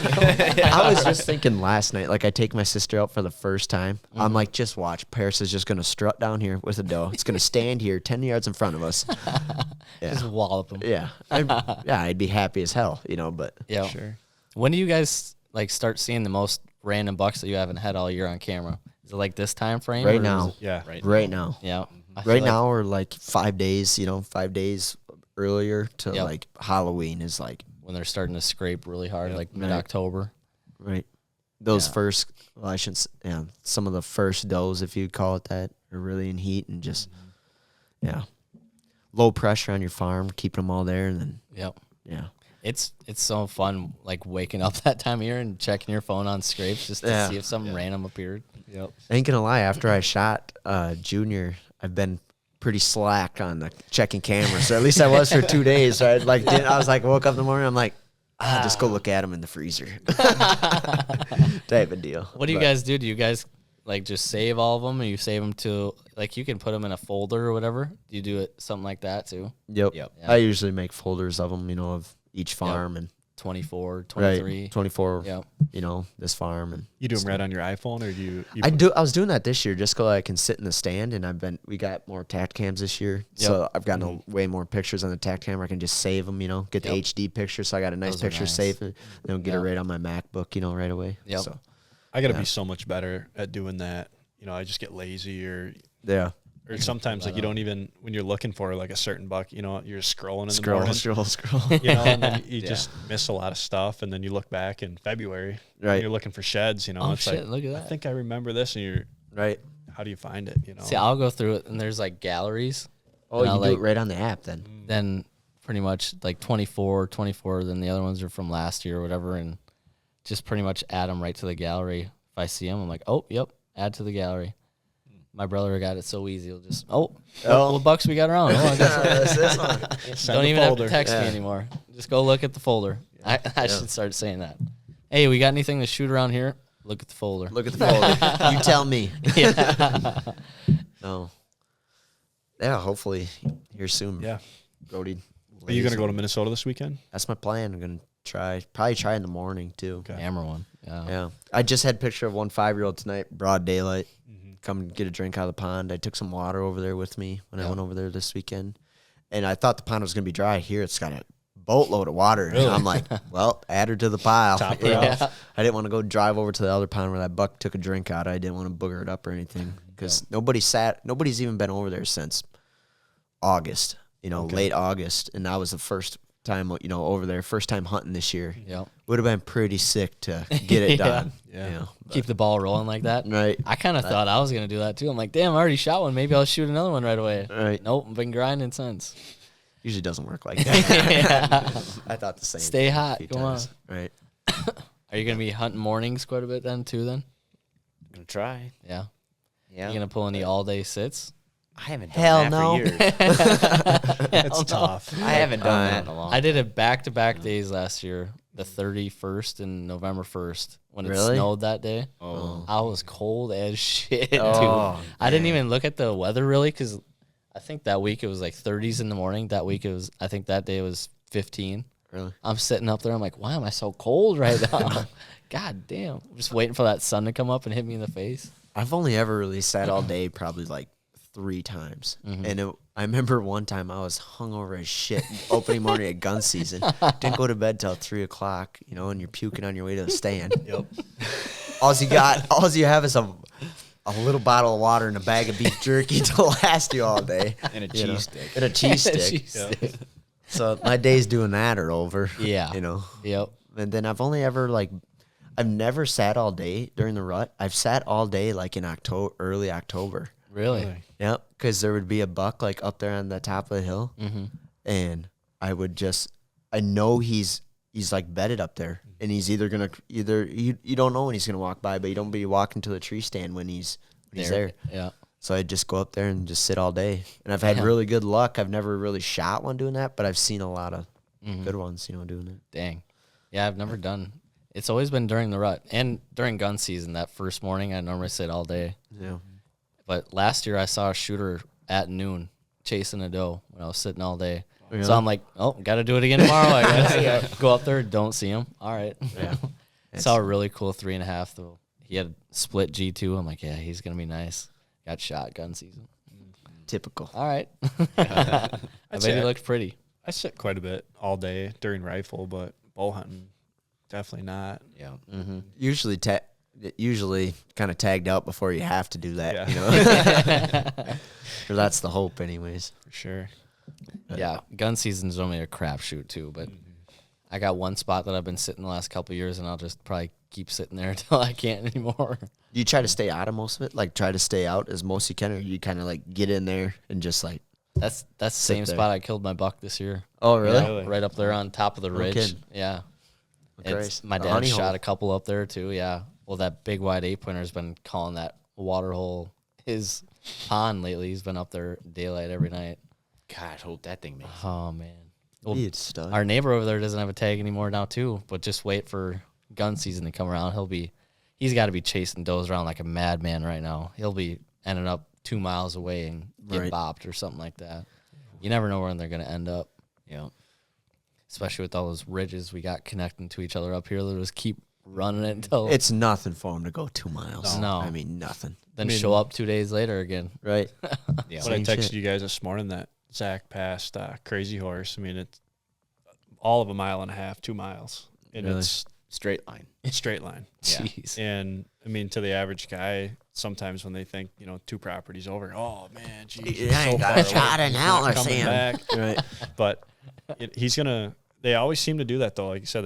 I was just thinking last night, I take my sister out for the first time. I'm like, just watch. Paris is just going to strut down here with a doe. It's going to stand here 10 yards in front of us. Just wallop him. Yeah. I'd be happy as hell, but Yeah. sure. When do you guys start seeing the most random bucks that you haven't had all year on camera? Is it like this time frame? right or is now, it- Yeah. Right. right now, Yeah. I right feel like- now, or 5 days, 5 days earlier to Yep. like Halloween is like when they're starting to scrape really hard, like mid-October. right. Those Yeah. first, well, I shouldn't. Some of the first does, if you call it that, are really in heat and just low pressure on your farm, keeping them all there, and then Yep. yeah. It's so fun, like waking up that time of year and checking your phone on scrapes just to Yeah. see if something random appeared. Yep. I ain't gonna lie. After I shot Junior, I've been pretty slack on the checking cameras. So at least I was for 2 days. So I was like, woke up in the morning. I'm like, just go look at them in the freezer, type of deal. What do you guys do? Do you guys like just save all of them, or you save them to like you can put them in a folder or whatever? Do you do it something like that too? Yep. Yep. Yeah. I usually make folders of them, of each farm and 24, 23. right, 24. Yep. This farm and You do them right on your iPhone, or you I was doing that this year just so I can sit in the stand, and we got more tact cams this year, so I've gotten way more pictures on the tact camera. I can just save them, get the HD picture, so I got a nice Those are picture nice. saved, and then get it Yep. right on my MacBook, right away. Yep. So I got to Yeah. be so much better at doing that. I just get lazy, or yeah, sometimes like you don't even, when you're looking for like a certain buck, you're scrolling in the morning, scroll. and then you just miss a lot of stuff, and then you look back in February, and Right. you're looking for sheds, Oh it's shit! like, Look at I that. think I remember this, and Right. how do you find it, See, I'll go through it, and there's like galleries. Oh, and you I'll, do like, it right on the app then. Then pretty much like 24. Then the other ones are from last year or whatever, and just pretty much add them right to the gallery. If I see them, I'm like, oh, yep, add to the gallery. My brother got it so easy. He'll just, what bucks we got around? Oh, I guess This one. don't even have to text me anymore. Just go look at the folder. I should start saying that. Hey, we got anything to shoot around here? Look at the folder. Look at the folder. You tell me. Yeah. No. Yeah, hopefully here soon. Yeah. Brody. Are you gonna go to Minnesota this weekend? That's my plan. I'm gonna probably try in the morning too. Okay. Hammer one. Yeah. Yeah, I just had a picture of one 5-year-old tonight, broad daylight. Come get a drink out of the pond. I took some water over there with me when I went over there this weekend, and I thought the pond was gonna be dry. Here, it's got a boatload of water. And I'm like, well, add her to the pile. Top her Yeah. off. I didn't want to go drive over to the other pond where that buck took a drink out. I didn't want to booger it up or anything because nobody's even been over there since August. Late August, and that was the first time over there. First time hunting this year. Yep. Would have been pretty sick to get it Yeah. done. Yeah. Keep the ball rolling like that. Right. I kind of thought I was going to do that too. I'm like, damn, I already shot one. Maybe I'll shoot another one right away. Right. Nope. I've been grinding since. Usually doesn't work like that. Yeah. I thought the same. Stay thing a hot. few Come on. times. Right. Are you going to be hunting mornings quite a bit then too then? I'm gonna try. Yeah. Yeah. You going to pull any all day sits? I haven't done Hell that no. for years. It's tough. I haven't done that in a long I did it back-to-back days last year, the 31st and November 1st when it Really? snowed that day. Oh. I was cold as shit, dude. Oh, I didn't even look at the weather really because I think that week it was like 30s in the morning. That week I think that day it was 15. Really? I'm sitting up there. I'm like, why am I so cold right now? God damn. I'm just waiting for that sun to come up and hit me in the face. I've only ever really sat all day, probably like 3 times. And I remember one time I was hungover as shit. Opening morning at gun season. Didn't go to bed till 3 o'clock. And you're puking on your way to the stand. Yep. All you have is a little bottle of water and a bag of beef jerky to last you all day. And a You know? cheese stick. And a cheese stick. Cheese stick. So my days doing that are over. Yeah. Yep. And then I've only ever I've never sat all day during the rut. I've sat all day like in early October. Really? Yep, because there would be a buck like up there on the top of the hill, and I know he's like bedded up there, and he's you don't know when he's gonna walk by, but you don't be walking to the tree stand when he's there. Yeah. So I'd just go up there and just sit all day, and I've had really good luck. I've never really shot one doing that, but I've seen a lot of good ones, doing it. Dang. Yeah, I've never done. It's always been during the rut and during gun season. That first morning, I normally sit all day. Yeah. But last year, I saw a shooter at noon chasing a doe when I was sitting all day. Really? So I'm like, oh, got to do it again tomorrow. I guess. Go up there, don't see him. All right. Yeah. Saw a really cool 3.5 though. He had split G2. I'm like, yeah, he's gonna be nice. Got shot gun season. Typical. All right. I bet he looked pretty. I sit quite a bit all day during rifle, but bow hunting, definitely not. Yeah. Usually kind of tagged out before you have to do that, Yeah. Or that's the hope anyways. For sure. Yeah, gun season's only a crapshoot too, but I got one spot that I've been sitting the last couple of years, and I'll just probably keep sitting there until I can't anymore. Do you try to stay out of most of it? Like try to stay out as most you can, or you kind of like get in there and just like? That's the same there. spot I killed my buck this year. Oh, really? Yeah, right up there on top of the ridge. kidding. Yeah. Christ. My The dad honey shot hole. a couple up there too. Yeah. Well, that big wide 8-pointer's been calling that water hole his pond lately. He's been up there daylight every night. God, hope that thing makes. Oh man. Well, Be a stud. our neighbor over there doesn't have a tag anymore now too, but just wait for gun season to come around. He's got to be chasing does around like a madman right now. He'll be ending up 2 miles away and get Right. bopped or something like that. You never know where they're going to end up. Yeah. Especially with all those ridges we got connecting to each other up here. They'll just keep running it until It's nothing for him to go 2 miles. No. I mean nothing. then show up 2 days later again. Right. Yeah. When I Same texted shit. you guys this morning that Zach passed Crazy Horse, I mean, it's all of a mile and a half, 2 miles. And Really? it's Straight line. a straight line. Yeah. Jeez. And, I mean, to the average guy, sometimes when they think, 2 properties over, oh, man, geez, you're I ain't so got far a shot away. in He's hell not or coming Sam. back. Right. But he's going to – they always seem to do that, though. Like you said,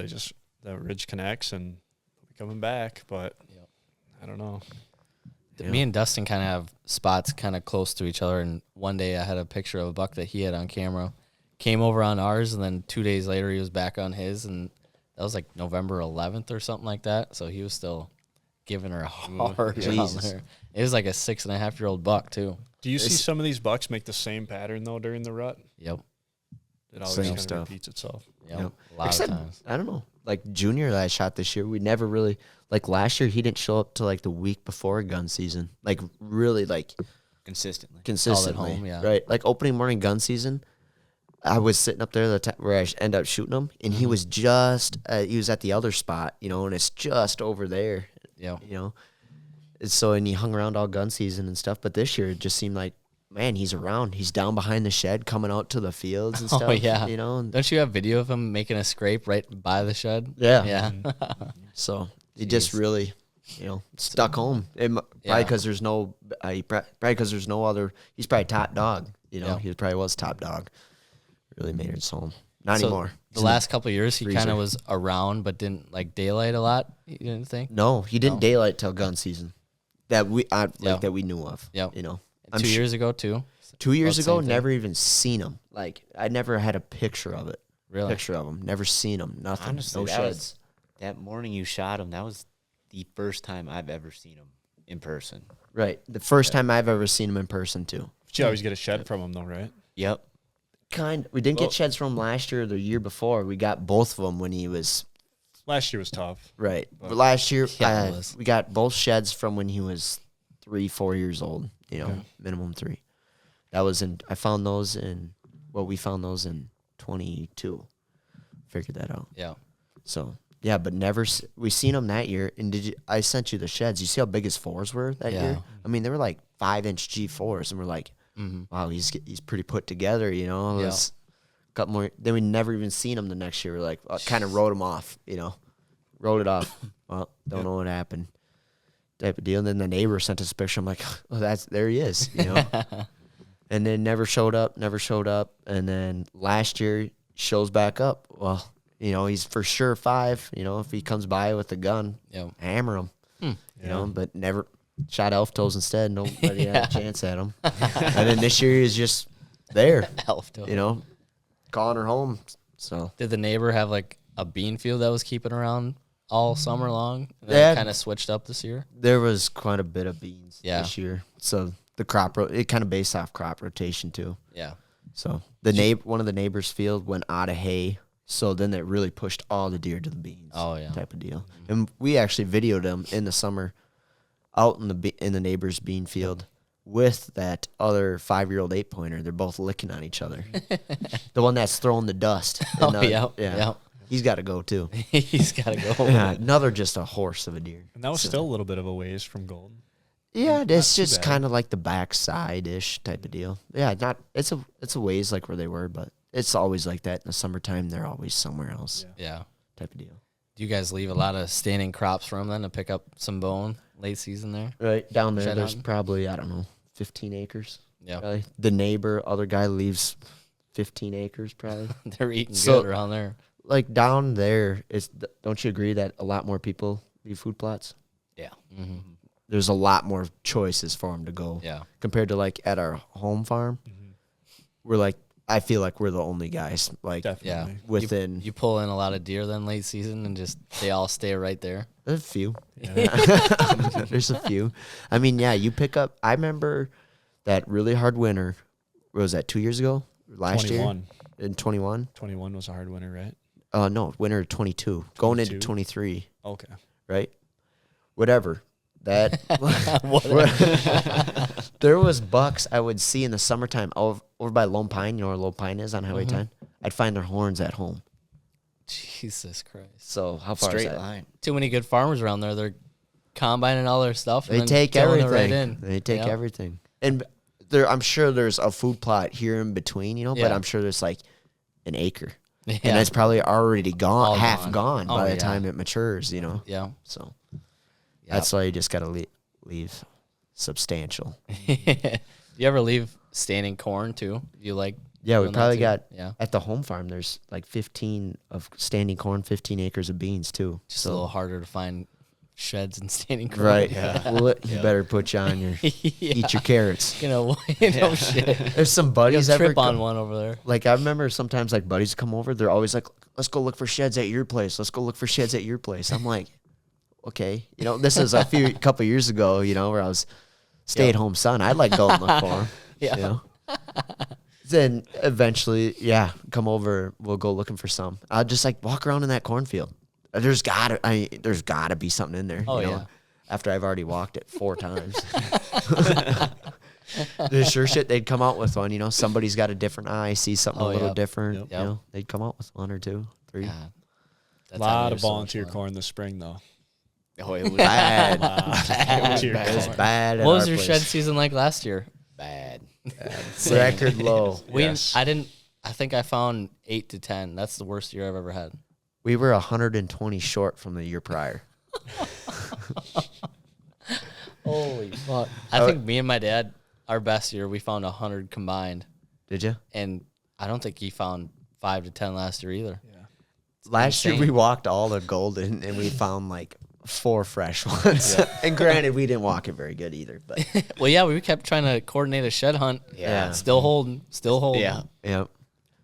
the ridge connects and they'll be coming back. But Yep. I don't know. Me and Dustin kind of have spots kind of close to each other. And one day I had a picture of a buck that he had on camera. Came over on ours, and then 2 days later he was back on his. And that was like November 11th or something like that. So he was still giving her a hard down Jesus. there. It was like a 6.5-year-old buck, too. Do you see some of these bucks make the same pattern, though, during the rut? Yep. It always Same kind of stuff. repeats itself. Yep. Yep. A lot Except, of times. I don't know. Like Junior that I shot this year, we never really like last year. He didn't show up till like the week before gun season. Like really like Consistently. consistently. home, yeah. Right. Like opening morning gun season. I was sitting up there where I end up shooting him, and he was just he was at the other spot, and it's just over there, Yep. And he hung around all gun season and stuff. But this year it just seemed like, man, he's around. He's down behind the shed, coming out to the fields and stuff. Oh, yeah. And Don't you have video of hhim making a scrape right by the shed? Yeah. Yeah. so he just Jeez. really, stuck home. Probably Yeah. because there's no, other. He's probably top dog. Yeah. He probably was top dog. Really made it home. Not So anymore. The last couple of years, he freezer. kind of was around, but didn't like daylight a lot. You didn't think? No, he didn't No. daylight till gun season. That we Yeah. that we knew of. Yep. I'm 2 su- years ago too. 2 years About the ago, same thing. never even seen him. Like I never had a picture of it. Really? Picture of him. Never seen him. Nothing. Honestly, no that sheds. was that morning you shot him. That was the first time I've ever seen him in person. Right. The first time I've ever seen him in person too. But you always get a shed from him, though, right? Yep. We didn't Well- get sheds from him last year or the year before. We got both of them when he was Last year was tough. right. But last year, Yeah, it was. we got both sheds from when he was 3-4 years old. Minimum 3. That was we found those in 22. Figured that out. Yeah. So yeah, but never we seen him that year. And I sent you the sheds? You see how big his 4s were that Yeah. year? I mean, they were like 5-inch G4s, and we're like, wow, he's pretty put together. It was a couple more. Then we never even seen him the next year. We're like, kind of wrote him off. Wrote it off. Well, don't know what happened. Type of deal. And then the neighbor sent us a picture. I'm like, oh, there he is. And then never showed up. And then last year shows back up. Well, he's for sure 5. If he comes by with a gun, Yep. hammer him. But never shot elf toes instead. Nobody had a chance at him. And then this year he's just there, Elf toe. calling her home. So Did the neighbor have like a bean field that was keeping around all summer long? And Yeah. then kind of switched up this year. there was quite a bit of beans Yeah. this year. So the crop, it kind of based off crop rotation too. Yeah. So one of the neighbors' field went out of hay. So then it really pushed all the deer to the beans. Oh, yeah. Type of deal. And we actually videoed them in the summer out in the neighbor's bean field with that other 5-year-old 8-pointer. They're both licking on each other. The one that's throwing the dust. Oh, And, yeah. yeah. Yeah. He's got to go too. He's got to go. Yeah, another just a horse of a deer. And that was still a little bit of a ways from Golden. Yeah, it's too just bad. kind of like the backside ish type of deal. Yeah, it's a ways like where they were, but it's always like that in the summertime. They're always somewhere else Yeah. type of deal. Do you guys leave a lot of standing crops for him then to pick up some bone late season there? Right down there, Shed there's hunting? probably 15 acres. Yeah. Probably. The neighbor, other guy leaves 15 acres probably. They're eating So- good around there. Like down there, don't you agree that a lot more people leave food plots? Yeah. There's a lot more choices for them to go. Yeah. Compared to like at our home farm, we're like, I feel like we're the only guys like Definitely. within You pull in a lot of deer then late season and just they all stay right there. a few. There's a few. I mean, yeah, you pick up. I remember that really hard winter. What was that 2 years ago? Last 21. year in 21. 21 was a hard winter, right? No, winter 22. Going into 22? 23. Okay. Right? Whatever. That there was bucks I would see in the summertime over by Lone Pine. You know where Lone Pine is on Highway 10? I'd find their horns at home. Jesus Christ. So how far is Straight that? line. Too many good farmers around there. They're combining all their stuff. And They then take killing everything. It right in. They take Yep. everything. And I'm sure there's a food plot here in between, but Yeah. I'm sure there's like an acre. Yeah. And it's probably already gone, All half gone. gone Oh, by the yeah. time it matures, Yeah. So Yep. that's why you just got to leave substantial. You ever leave standing corn too? You like? Yeah, we doing that probably too? got Yeah. at the home farm. There's like 15 of standing corn, 15 acres of beans too. Just a little harder to find sheds and standing corn. right. Well, you better put you on your eat your carrots. No shit. There's some You buddies ever trip on one over there. like I remember sometimes like buddies come over. They're always like, "Let's go look for sheds at your place. Let's go look for sheds at your place." I'm like, okay, this is a couple years ago, where I was stay-at-home son. I'd like go and look for them. Yeah. Then eventually, come over. We'll go looking for some. I'll just like walk around in that cornfield. There's gotta be something in there. Oh, yeah. After I've already walked it 4 times. There's sure shit they'd come out with one. Somebody's got a different eye, see something Oh, a little yep. different. Yep. They'd come out with 1 or 2, 3. God. A That's how lot they're of so much volunteer fun. corn this spring, though. Oh, it was Bad. Volunteer It was corn. bad. At What was our your place. shed season like last year? bad. Record low. Yes. I think I found 8 to 10. That's the worst year I've ever had. We were 120 short from the year prior. Holy fuck. I think me and my dad, our best year, we found 100 combined. Did you? And I don't think he found 5 to 10 last year either. Last year insane. we walked all the golden and we found like 4 fresh ones. And granted, we didn't walk it very good either. But Well, yeah, we kept trying to coordinate a shed hunt. Yeah. Still holding. Yeah. yep.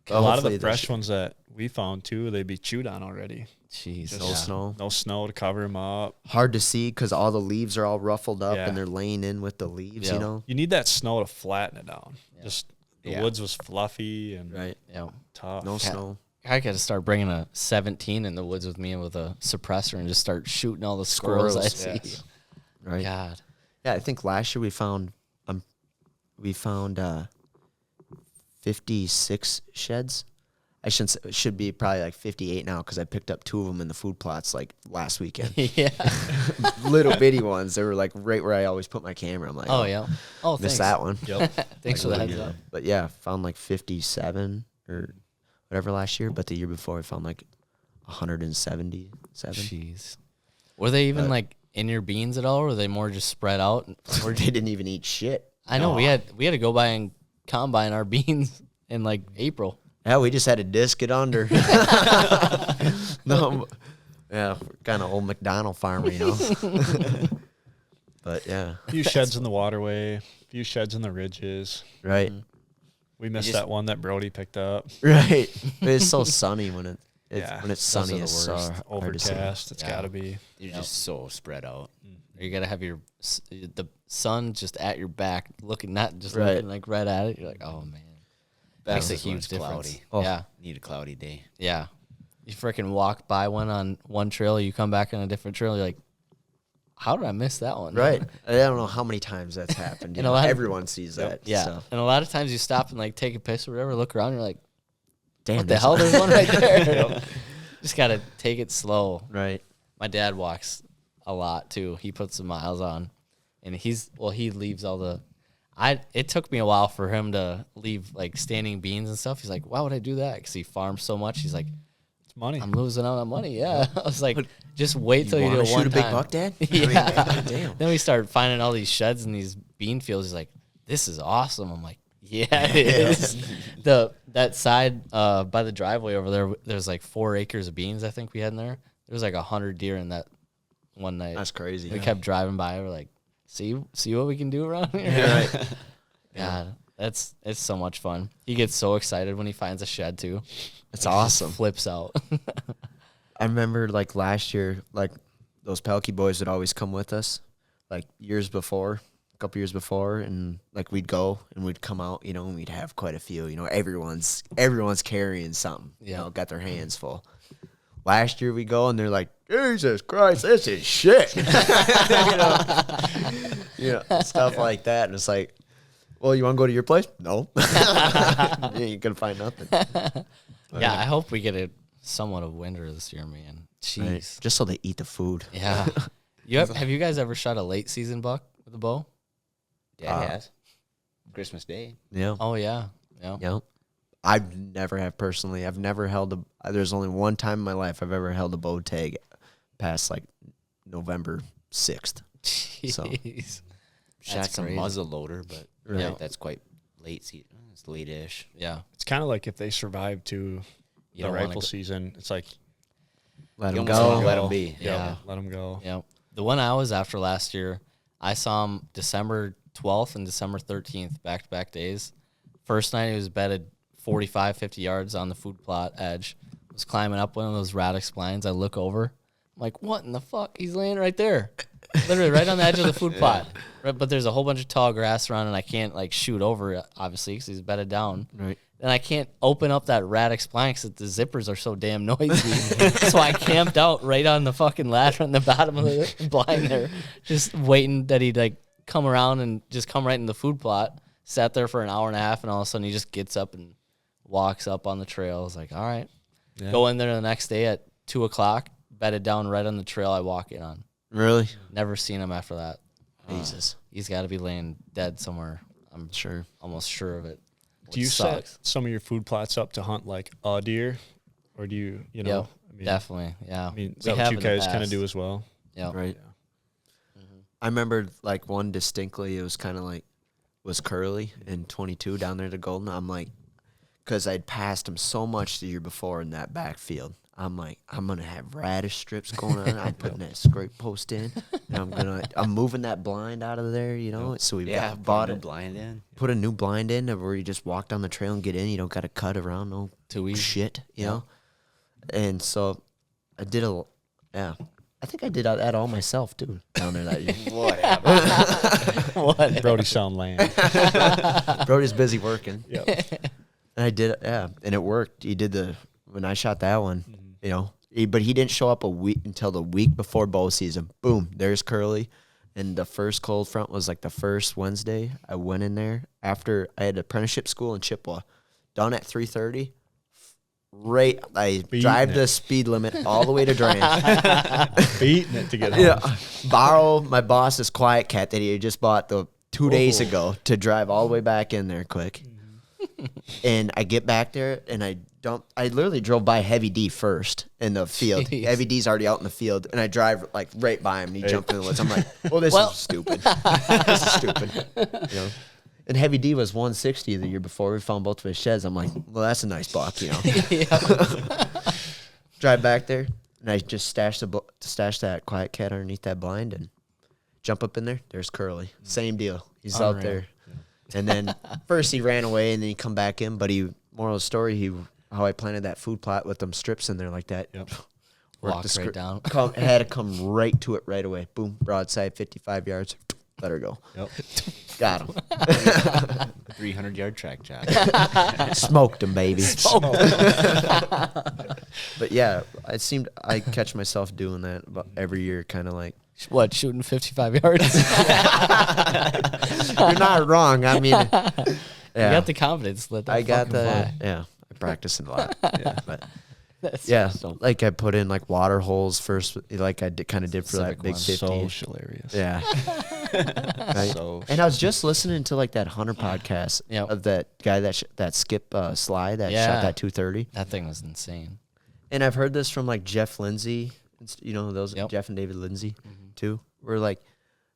A lot of the fresh ones that we found too, they'd be chewed on already. Jeez. No snow. No snow to cover them up. Hard to see because all the leaves are all ruffled up Yeah. and they're laying in with the leaves. Yeah. You need that snow to flatten it down. Just the Yeah. woods was fluffy and Right. Yeah. tough. No snow. I got to start bringing a 17 in the woods with me with a suppressor and just start shooting all the squirrels I see. Yes. Right. God. Yeah, I think last year we found 56 sheds. I shouldn't say, it should be probably like 58 now because I picked up 2 of them in the food plots like last weekend. Yeah. Little bitty ones. They were like right where I always put my camera. I'm like, Oh, yeah. Oh, thanks. missed that one. Yep. Thanks for the heads up. But yeah, found like 57 or whatever last year. But the year before, I found like 177. Jeez. Were they even like in your beans at all, or were they more just spread out? Or they didn't even eat shit. I know we had to go by and combine our beans in like April. Yeah, we just had to disc it under. No, yeah, kind of old McDonald farmer, But yeah, A few sheds in the waterway, a few sheds in the ridges. right, We missed just- that one that Brody picked up. right. It's so sunny when it's Yeah, when it's those are sunny. the It's so worst. hard to see. Overcast. It's Yeah. got to be. You're just so spread out. You got to have the sun just at your back, looking not just Right. looking like right at it. You're like, oh man, makes a That's when huge it's difference. cloudy. Oh. Yeah, Need a cloudy day. yeah. You freaking walk by one on one trail, you come back on a different trail. You're like, how did I miss that one? Right. I don't know how many times that's happened. And a lot of- Everyone sees that. Yeah. So. And a lot of times you stop and like take a piss or whatever, look around, you're like, Damn. what the there's- hell? There's one right there. Just gotta take it slow. Right. My dad walks a lot too. He puts the miles on, and he leaves all the. It took me a while for him to leave like standing beans and stuff. He's like, why would I do that? Because he farms so much. He's like, It's money. I'm losing out on money. Yeah, I was like, just wait till you do Wanna it shoot one a big time. buck, Dad? Yeah. Damn. Then we started finding all these sheds and these bean fields. He's like, this is awesome. I'm like, Yeah, it is. That side by the driveway over there, there's like 4 acres of beans I think we had in there. There was like 100 deer in that one night. That's crazy. We kept driving by. We're like, see what we can do around here. Yeah, right. God, it's so much fun. He gets so excited when he finds a shed too. It's He just awesome. flips out. I remember like last year, like those Pelkey boys would always come with us, like a couple years before, and like we'd go and we'd come out, you know, and we'd have quite a few. You know, everyone's carrying something. You know, got their hands full. Last year we go and they're like, Jesus Christ, this is shit. you know, stuff like that, and it's like, well, you want to go to your place? No, you ain't gonna find nothing. Yeah, I hope we get a somewhat of winter this year, man. Jeez. Right. Just so they eat the food. Yeah. Have you guys ever shot a late season buck with a bow? Dad has. Christmas Day. Yeah. Oh yeah. Yeah. Yep. I've never have personally. I've never held a. There's only one time in my life I've ever held a bow tag past like November 6th. So Jeez. Shot That's some crazy. muzzle loader, but Right. that's quite late season. It's late-ish. Yeah. It's kind of like if they survive to You the don't wanna rifle go- season, it's like let You them almost wanna go. let them be. Yeah. let them go. Yeah. The one I was after last year, I saw him December 12th and December 13th, back-to-back days. First night he was bedded 45, 50 yards on the food plot edge. Was climbing up one of those radix blinds. I look over. I'm like, what in the fuck? He's laying right there. Literally right on the edge of the food plot. Right, but there's a whole bunch of tall grass around, and I can't like shoot over it, obviously, because he's bedded down. Right. And I can't open up that radix blind because the zippers are so damn noisy. So I camped out right on the fucking ladder on the bottom of the blind there, just waiting that he'd like come around and just come right in the food plot. Sat there for an hour and a half, and all of a sudden he just gets up and walks up on the trail. I was like, all right. Yeah. Go in there the next day at 2:00, bedded down right on the trail I walk in on. Really? Never seen him after that. Jesus. He's got to be laying dead somewhere. I'm sure, almost sure of it. Do you Which set sucks. some of your food plots up to hunt like a deer, or do you know? Yep, I mean, definitely. Yeah. I mean, is We that have what you in the guys kind of past. do as well? Yep. Right. I remember like one distinctly. It was kind of like was Curly in 22 down there to Golden. I'm like, because I'd passed him so much the year before in that backfield. I'm like, I'm gonna have radish strips going on. I'm putting that scrape post in, and I'm moving that blind out of there. You know, so we bought a it, blind in. put a new blind in where you just walk down the trail and get in. You don't got to cut around no Too easy. shit. You know, and so I did I think I did that all myself too down there that year. What? Brody sound land. Brody's busy working. Yep. And I did, and it worked. He did when I shot that one, you know, but he didn't show up until the week before bow season. Boom, there's Curly. And the first cold front was like the first Wednesday. I went in there after I had apprenticeship school in Chippewa, done at 3:30. Right, I drive the speed limit all the way to Duran. Beating it to get home. Yeah, borrow my boss's Quiet Cat that he had just bought 2 days ago to drive all the way back in there quick. And I get back there and I literally drove by Heavy D first in the field. Jeez. Heavy D's already out in the field, and I drive like right by him and he jumped in the woods. I'm like, well, this is stupid. This is stupid. You know. And Heavy D was 160 the year before. We found both of his sheds. I'm like, well, that's a nice buck, you know. Drive back there, and I just stash that Quiet Cat underneath that blind and jump up in there. There's Curly. Same deal. He's out there. And then first he ran away, and then he come back in. But moral of the story, how I planted that food plot with them strips in there like that. Yep. Walked right down. Had to come right to it right away. Boom, broadside, 55 yards. Let her go. Yep. Got him. 300-yard track job. Smoked him, baby. But yeah, I catch myself doing that about every year, kind of like. What, shooting 55 yards? You're not wrong. I mean, yeah. You got the confidence. Let that I got fucking fly. yeah. I practiced a lot. Yeah, but That's yeah, awesome. like I put in like water holes first, like I kind of did for that Specific big ones. 50. So hilarious. Yeah. Right. So And I was just listening to like that Hunter podcast Yep. of that guy that Skip Sly that Yeah. shot that 230. That thing was insane. And I've heard this from like Jeff Lindsay, you know, those Yep. Jeff and David Lindsay too, where like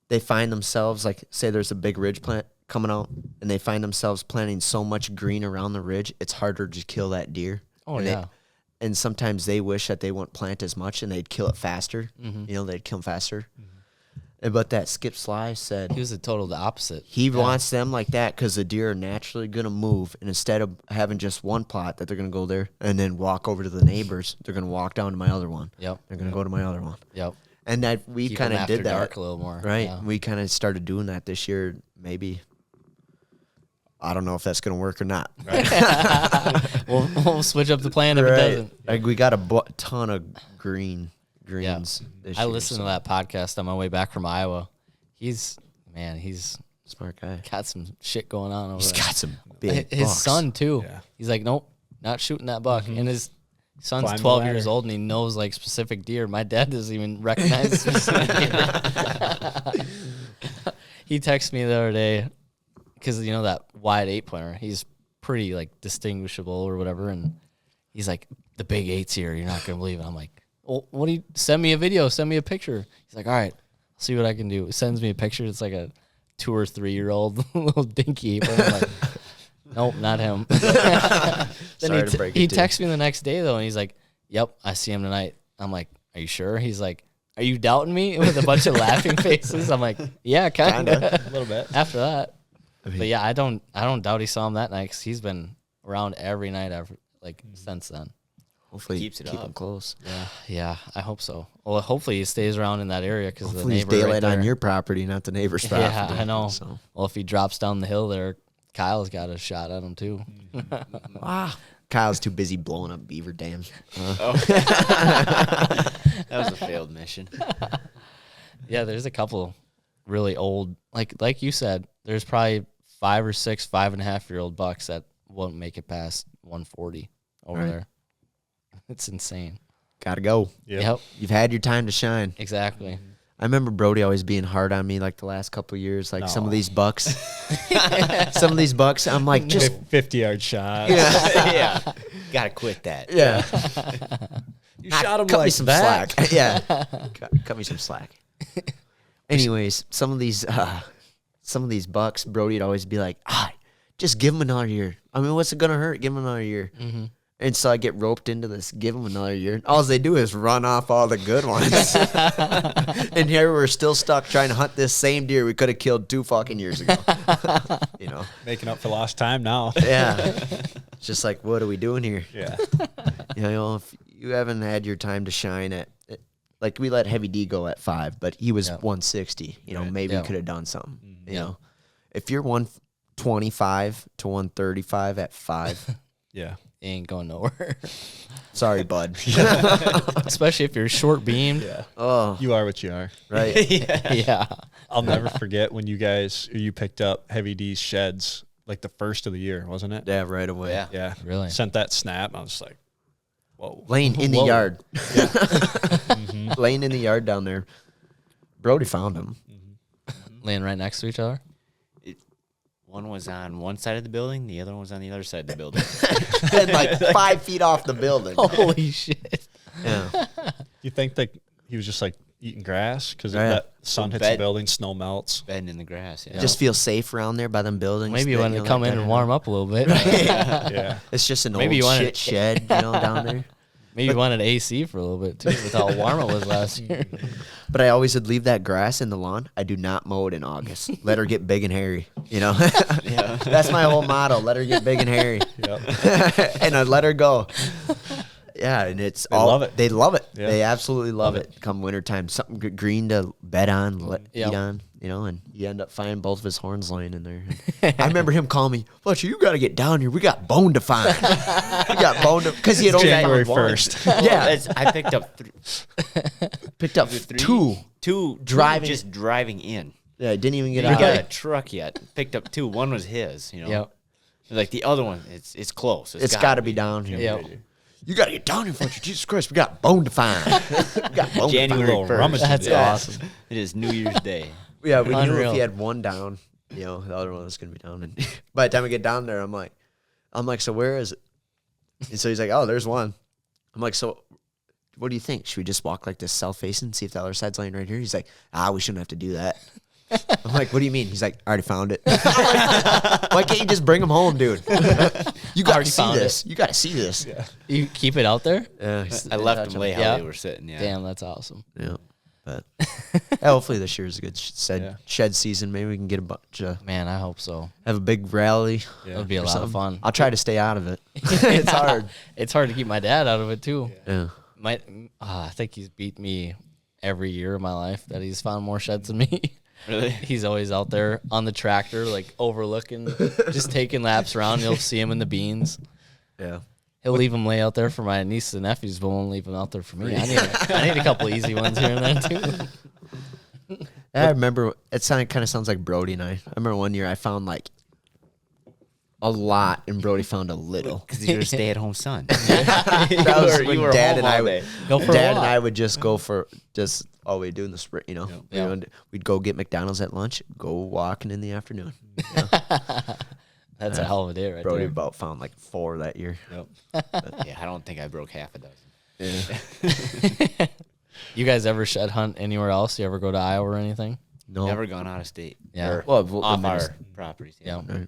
they find themselves like, say there's a big ridge plant coming out and they find themselves planting so much green around the ridge, it's harder to kill that deer. Oh, and yeah. And sometimes they wish that they wouldn't plant as much and they'd kill it faster. Mm-hmm. You know, they'd kill them faster. But that Skip Sly said He was the opposite. he wants them like that because the deer are naturally going to move. And instead of having just one plot that they're going to go there and then walk over to the neighbors, they're going to walk down to my other one. Yep. They're going to go to my other one. Yep. And that we Keep kind them of did after that. dark a little more. Right. Yeah. We kind of started doing that this year, maybe. I don't know if that's going to work or not. We'll switch up the plan if it doesn't. Like we got a ton of greens this I year. listened to that podcast on my way back from Iowa. He's Smart guy. got some shit going on over He's there. got some big His bucks. son too. Yeah. He's like, nope, not shooting that buck. And his son's Climb the 12 ladder. years old and he knows like specific deer. My dad doesn't even recognize specific deer. He texted me the other day because you know that wide 8-pointer. He's pretty like distinguishable or whatever, and he's like, the big 8's here. You're not gonna believe it. I'm like, well, what do you send me a video? Send me a picture. He's like, all right, I'll see what I can do. He sends me a picture. It's like a 2 or 3 year old little dinky. But I'm like, nope, not him. Then Sorry to break he it to you. texts me the next day though, and he's like, yep, I see him tonight. I'm like, are you sure? He's like, are you doubting me? With a bunch of laughing faces. I'm like, yeah, kind of. A little bit. After that, but yeah, I don't doubt he saw him that night because he's been around every night ever since then. Hopefully Keeps it keep up. him close. Yeah, I hope so. Well, hopefully he stays around in that area because the Hopefully he's neighbor right daylight there. on your property, not the neighbor's property. Yeah, I know. So. Well, if he drops down the hill there, Kyle's got a shot at him too. Kyle's too busy blowing up beaver dams. That was a failed mission. Yeah, there's a couple really old, like you said, there's probably 5 or 6 5.5-year-old bucks that won't make it past 140 over Right. there. It's insane. Gotta go. Yep, You've had your time to shine. exactly. I remember Brody always being hard on me like the last couple of years. Like some of No. these bucks. I'm like, just 50-yard shot. Yeah. Gotta quit that. yeah. You shot him cut like me some that. slack. Yeah. Cut me some slack. Anyways, some of these bucks, Brody'd always be like, just give him another year. I mean, what's it gonna hurt? Give him another year. Mm-hmm. And so I get roped into this. Give them another year. All they do is run off all the good ones. And here we're still stuck trying to hunt this same deer we could have killed 2 fucking years ago. You know? Making up for lost time now. Yeah. It's just like, what are we doing here? Yeah. You know, if you haven't had your time to shine like we let Heavy D go at 5, but he was 160. You know, Right. maybe Yeah. he could have done something. You Yeah. know, if you're 125 to 135 at 5, Yeah. Ain't going nowhere. sorry, bud. Especially if you're short beamed. Yeah. Oh, You are what you are. right. Yeah. I'll never forget when you picked up Heavy D's sheds like the first of the year, wasn't it? Yeah, right away. Yeah. Yeah. Really? Sent that snap. And I was just like, whoa. Laying in the Whoa. yard. Laying in the yard down there. Brody found him. Laying right next to each other. One was on one side of the building, the other one was on the other side of the building. And like 5 feet off the building. Holy shit. Yeah. You think that he was just like eating grass? Because Yeah. that sun hits bed- the building, snow melts. Bedding in the grass. Yeah. Just feel safe around there by them buildings. Maybe you that, wanted know, to come like in that. and warm up a little bit. Yeah. It's just an Maybe you old wanted- shit shed, down there. Maybe you wanted AC for a little bit too, with how warm it was last year. But I always would leave that grass in the lawn. I do not mow it in August. Let her get big and hairy. Yeah. That's my whole motto. Let her get big and hairy. Yep. And I let her go. Yeah, and it's They all love it. They love it. Yeah. They absolutely love it. Come wintertime, something green to bed on, Yep. eat on, and you end up finding both of his horns laying in there. I remember him calling me, Fletcher, you got to get down here. We got bone to find. We got bone to, because he had only January found one. 1st. Yeah, I picked up picked up two. two Driving- just driving in. Yeah, didn't even He get out. got a truck yet. Picked up 2. One was his. Yep. Like the other one, it's close. It's got to be down here. Yep. You got to get down here, Fletcher. Jesus Christ, we got bone to find. We got bone January to Little 1st. rummage. That's Yeah. awesome. It is New Year's Day. find. Yeah, we knew Unreal. if he had one down, the other one was going to be down. And by the time we get down there, I'm like, so where is it? And so he's like, oh, there's one. I'm like, so what do you think? Should we just walk like this south facing, see if the other side's laying right here? He's like, we shouldn't have to do that. I'm like, what do you mean? He's like, I already found it. I'm like, why can't you just bring him home, dude? You got to see found this. You got to see this. Yeah. You keep it out there? I left them lay how Yeah. they were sitting. Yeah. Damn, that's awesome. Yeah. But hopefully this year is a good shed season. Maybe we can get a bunch of, Man, I hope so. have a big rally. That would be a lot of fun. I'll try to stay out of it. It's hard. It's hard to keep my dad out of it too. Yeah. I think he's beat me every year of my life that he's found more sheds than me. Really? He's always out there on the tractor, like overlooking, just taking laps around. You'll see him in the beans. Yeah. He'll leave them lay out there for my nieces and nephews, but won't leave them out there for me. I need a couple easy ones here and there too. I remember it kind of sounds like Brody and I. I remember one year I found like a lot, and Brody found a little. Because you're a stay-at-home son. That was when Dad and I would Go for a Dad and walk. I would just go for just all we do in the spring. You know, Yeah. we'd go get McDonald's at lunch, go walking in the afternoon. That's a hell of a day right Brody there. about found like 4 that year. Yeah, I don't think I broke half a dozen. You guys ever shed hunt anywhere else? You ever go to Iowa or anything? No, Never gone out of state. Yeah. Or Well, off within our properties. Yeah. Right.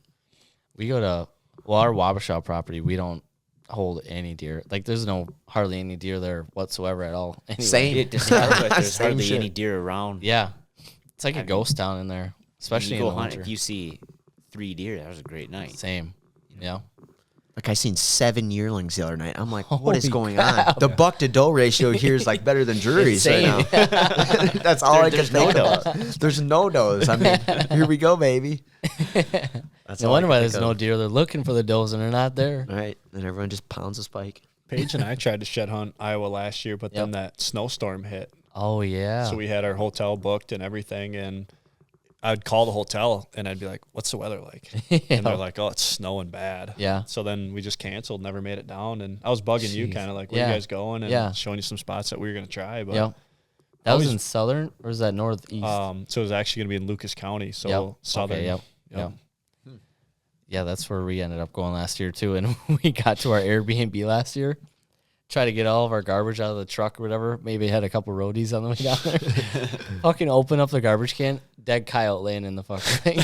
We go to, our Wabasha property, we don't hold any deer. Like, there's hardly any deer there whatsoever at all. Anyway. Same. It just sounds like there's Same hardly shit. any deer around. Yeah. It's like a ghost town in there, especially You in go the hunt, winter. if you see 3 deer, that was a great night. Same. Yeah. Like I seen 7 yearlings the other night. I'm like, what is Holy going on? The buck to doe ratio here is like better than juries right now. That's all I can there's no think about. There's no does. I mean, here we go, baby. That's No all I wonder can why think there's no of. deer. They're looking for the does and they're not there. Right, and everyone just pounds a spike. Paige and I tried to shed hunt Iowa last year, but then Yep. that snowstorm hit. Oh, yeah. So we had our hotel booked and everything, and I'd call the hotel and I'd be like, "What's the weather like?" And they're like, "Oh, it's snowing bad." Yeah. So then we just canceled, never made it down, and I was bugging you, kind of like, "Where Yeah. you guys going?" And Yeah. showing you some spots that we were gonna try. But Yep. That was always- in southern, or is that northeast? so it was actually gonna be in Lucas County, so Yep. southern. Okay, yep. Yep. Yeah, that's where we ended up going last year too. And we got to our Airbnb last year, try to get all of our garbage out of the truck or whatever. Maybe had a couple roadies on the way down there. Fucking open up the garbage can, dead coyote laying in the fucking thing.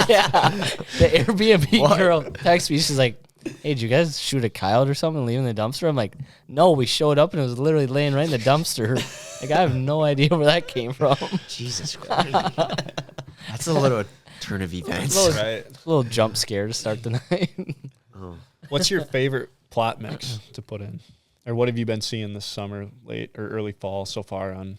Yeah, the Airbnb girl texts me. She's like, "Hey, did you guys shoot a coyote or something and leave it in the dumpster?" I'm like, "No, we showed up and it was literally laying right in the dumpster." Like, I have no idea where that came from. Jesus Christ. That's a little turn of events. Right. A little jump scare to start the night. What's your favorite plot mix to put in, or what have you been seeing this summer, late or early fall so far? On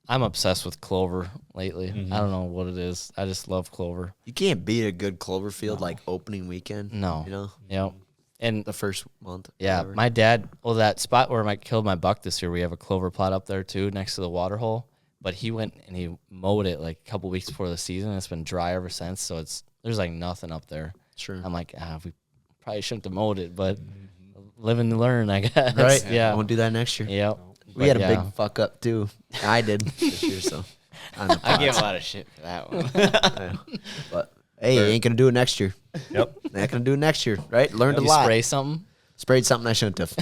I'm obsessed with clover lately. I don't know what it is. I just love clover. You can't beat a good clover field like opening weekend. No. You know, Yep. And the first month. yeah, whatever. my dad, that spot where I killed my buck this year, we have a clover plot up there too, next to the water hole. But he went and he mowed it like a couple weeks before the season. It's been dry ever since, so there's like nothing up there. Sure. I'm like, we probably shouldn't have mowed it, but live and learn, I guess. Right? Yeah. Won't do that next year. Yep. We had a But big fuck up too. I did this year, so. On the I gave pots. a lot of shit for that one. But hey, you ain't gonna do it next year. Yep. Not gonna do it next year, right? Learned a You lot. spray something? Sprayed something I shouldn't have.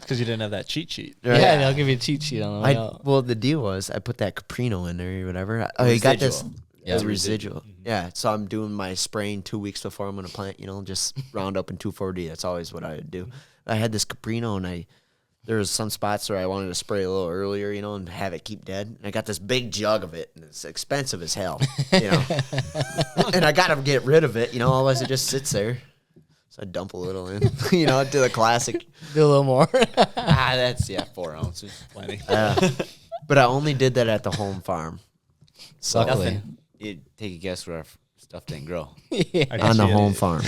Because you didn't have that cheat sheet. Right. Yeah, they'll give you a cheat sheet on the way out. Well, the deal was I put that Caprino in there or whatever. Oh, you got this. Residual. Yeah. It's residual. Yeah, so I'm doing my spraying 2 weeks before I'm gonna plant. You know, just round up in 2,4-D. That's always what I would do. I had this Caprino and there was some spots where I wanted to spray a little earlier, you know, and have it keep dead. And I got this big jug of it, and it's expensive as hell, you know. And I got to get rid of it, you know, otherwise it just sits there. So I dump a little in, you know, do the classic. Do a little more. That's 4 ounces. Plenty. But I only did that at the home farm. So Luckily. You take a guess where our stuff didn't grow. I can on the see it. home farm.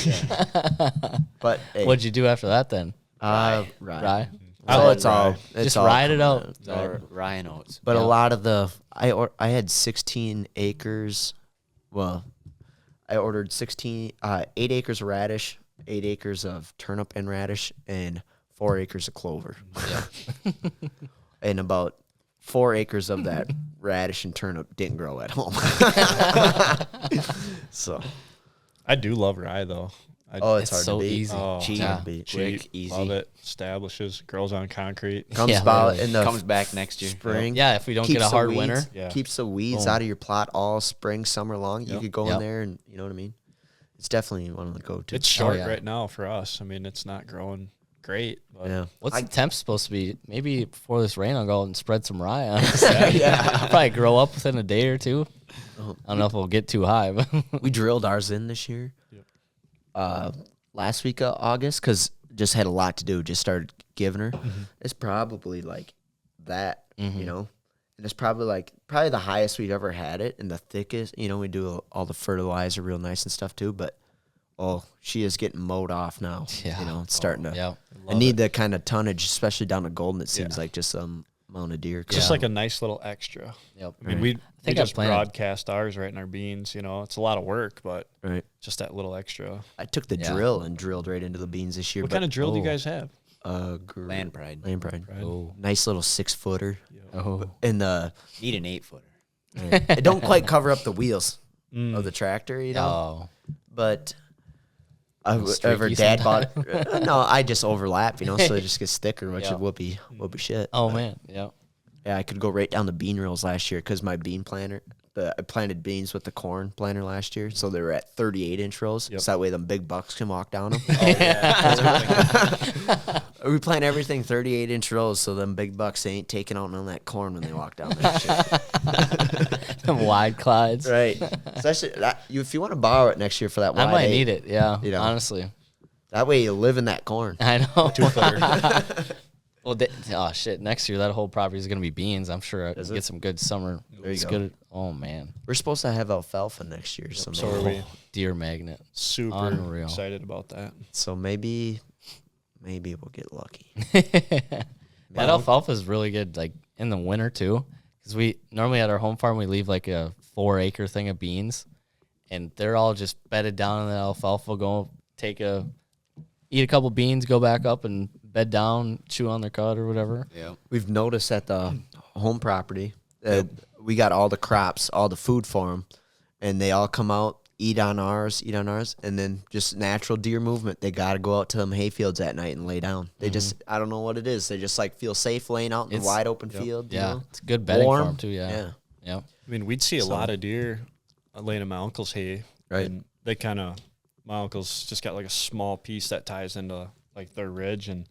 But hey, What'd you do after that then? rye. Rye? I So like it's all rye. it's Just all ride it coming out. It's all Ryan oats. But Yeah. a lot of I had 16 acres. Well, I ordered 8 acres of radish, 8 acres of turnip and radish, and 4 acres of clover. Yeah. And about 4 acres of that radish and turnip didn't grow at home. So I do love rye though. Oh, it's It's hard so to beat. easy. Oh, Cheap. yeah. to beat. Quick, cheap, easy. love it. Establishes, grows on concrete. Comes Yeah, about literally. in the Comes back next year. spring. Yeah, if we don't Keeps get a the hard weeds- winter. Yeah. Keeps the weeds Boom. out of your plot all spring, summer long. You Yep. could go Yep. in there and you know what I mean. It's definitely one of the go-to. It's short yeah. right now for us. I mean, it's not growing great. But yeah. What's I- the temp supposed to be? Maybe before this rain, I'll go out and spread some rye on it. Yeah. Probably grow up within a day or two. Oh, I don't know if we'll get too high, but we drilled ours in this year. Yep. Last week of August, because just had a lot to do. Just started giving her. Mm-hmm. It's probably like that, Mhm. you know. And it's probably the highest we've ever had it and the thickest. You know, we do all the fertilizer real nice and stuff too. But she is getting mowed off now. Yeah. You know, it's starting to. yeah. I need the kind of tonnage, especially down to Golden. It seems Yeah. like just some amount of deer. Just Yeah. like a nice little extra. Yep. I mean, we think I just planted- broadcast ours right in our beans. You know, it's a lot of work, but Right. just that little extra. I took the Yeah. drill and drilled right into the beans this year. What kind of drill do you guys have? Land pride. Land pride. Oh. Nice little 6-footer. Oh. And the Need an 8-footer. it don't quite cover up the wheels Mm. of the tractor, you know. Oh. But Streaky ever dad bought no, I just overlap, you know, so it just gets thicker, which Yeah. is whoopee shit. Oh But, man. Yeah. yeah, I could go right down the bean rows last year because my bean planter, I planted beans with the corn planter last year, so they were at 38-inch rows. Yep. So that way them big bucks can walk down them. Oh, yeah. We plant everything 38-inch rows, so them big bucks they ain't taking out none of that corn when they walk down there. Them wide clydes. Right. Especially if you want to borrow it next year for that wide I might eight, need it. Yeah. You know. Honestly. That way you live in that corn. I know. 2-footer. Well, oh shit! Next year that whole property is gonna be beans. I'm sure I can Is get it? some good summer. There you it's go. good. Oh man, We're supposed to have alfalfa next year, So so are maybe, we. deer magnet. Super Unreal. excited about that. so maybe we'll get lucky. That alfalfa is really good, like in the winter too, because we normally at our home farm we leave like a 4-acre thing of beans, and they're all just bedded down in the alfalfa. Go eat a couple beans, go back up and bed down, chew on their cud or whatever. Yeah. We've noticed at the home property we got all the crops, all the food for them, and they all come out, eat on ours, and then just natural deer movement. They got to go out to them hayfields at night and lay down. They just, I don't know what it is. They just like feel safe laying out in the It's- wide open field. you Yeah, know? it's a good bedding for Warm. them too. Yeah. Yeah. I mean, we'd see a So- lot of deer laying in my uncle's hay. Right. And they my uncle's just got like a small piece that ties into like their ridge. And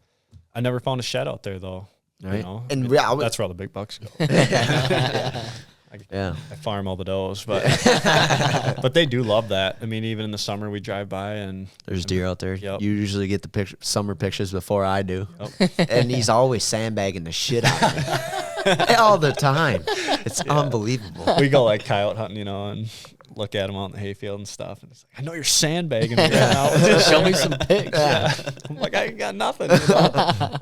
I never found a shed out there though. Right. You know? And I mean, yeah, I was- that's where all the big bucks go. Yeah. I farm all the does, but but they do love that. I mean, even in the summer we drive by and There's deer out there. Yep. You usually get the summer pictures before I do. And he's always sandbagging the shit out of me. All the time. It's unbelievable. we go like coyote hunting, you know, and look at them out in the hayfield and stuff. And it's like, I know you're sandbagging me right now. Show me some pics. I'm like, I ain't got nothing. You know?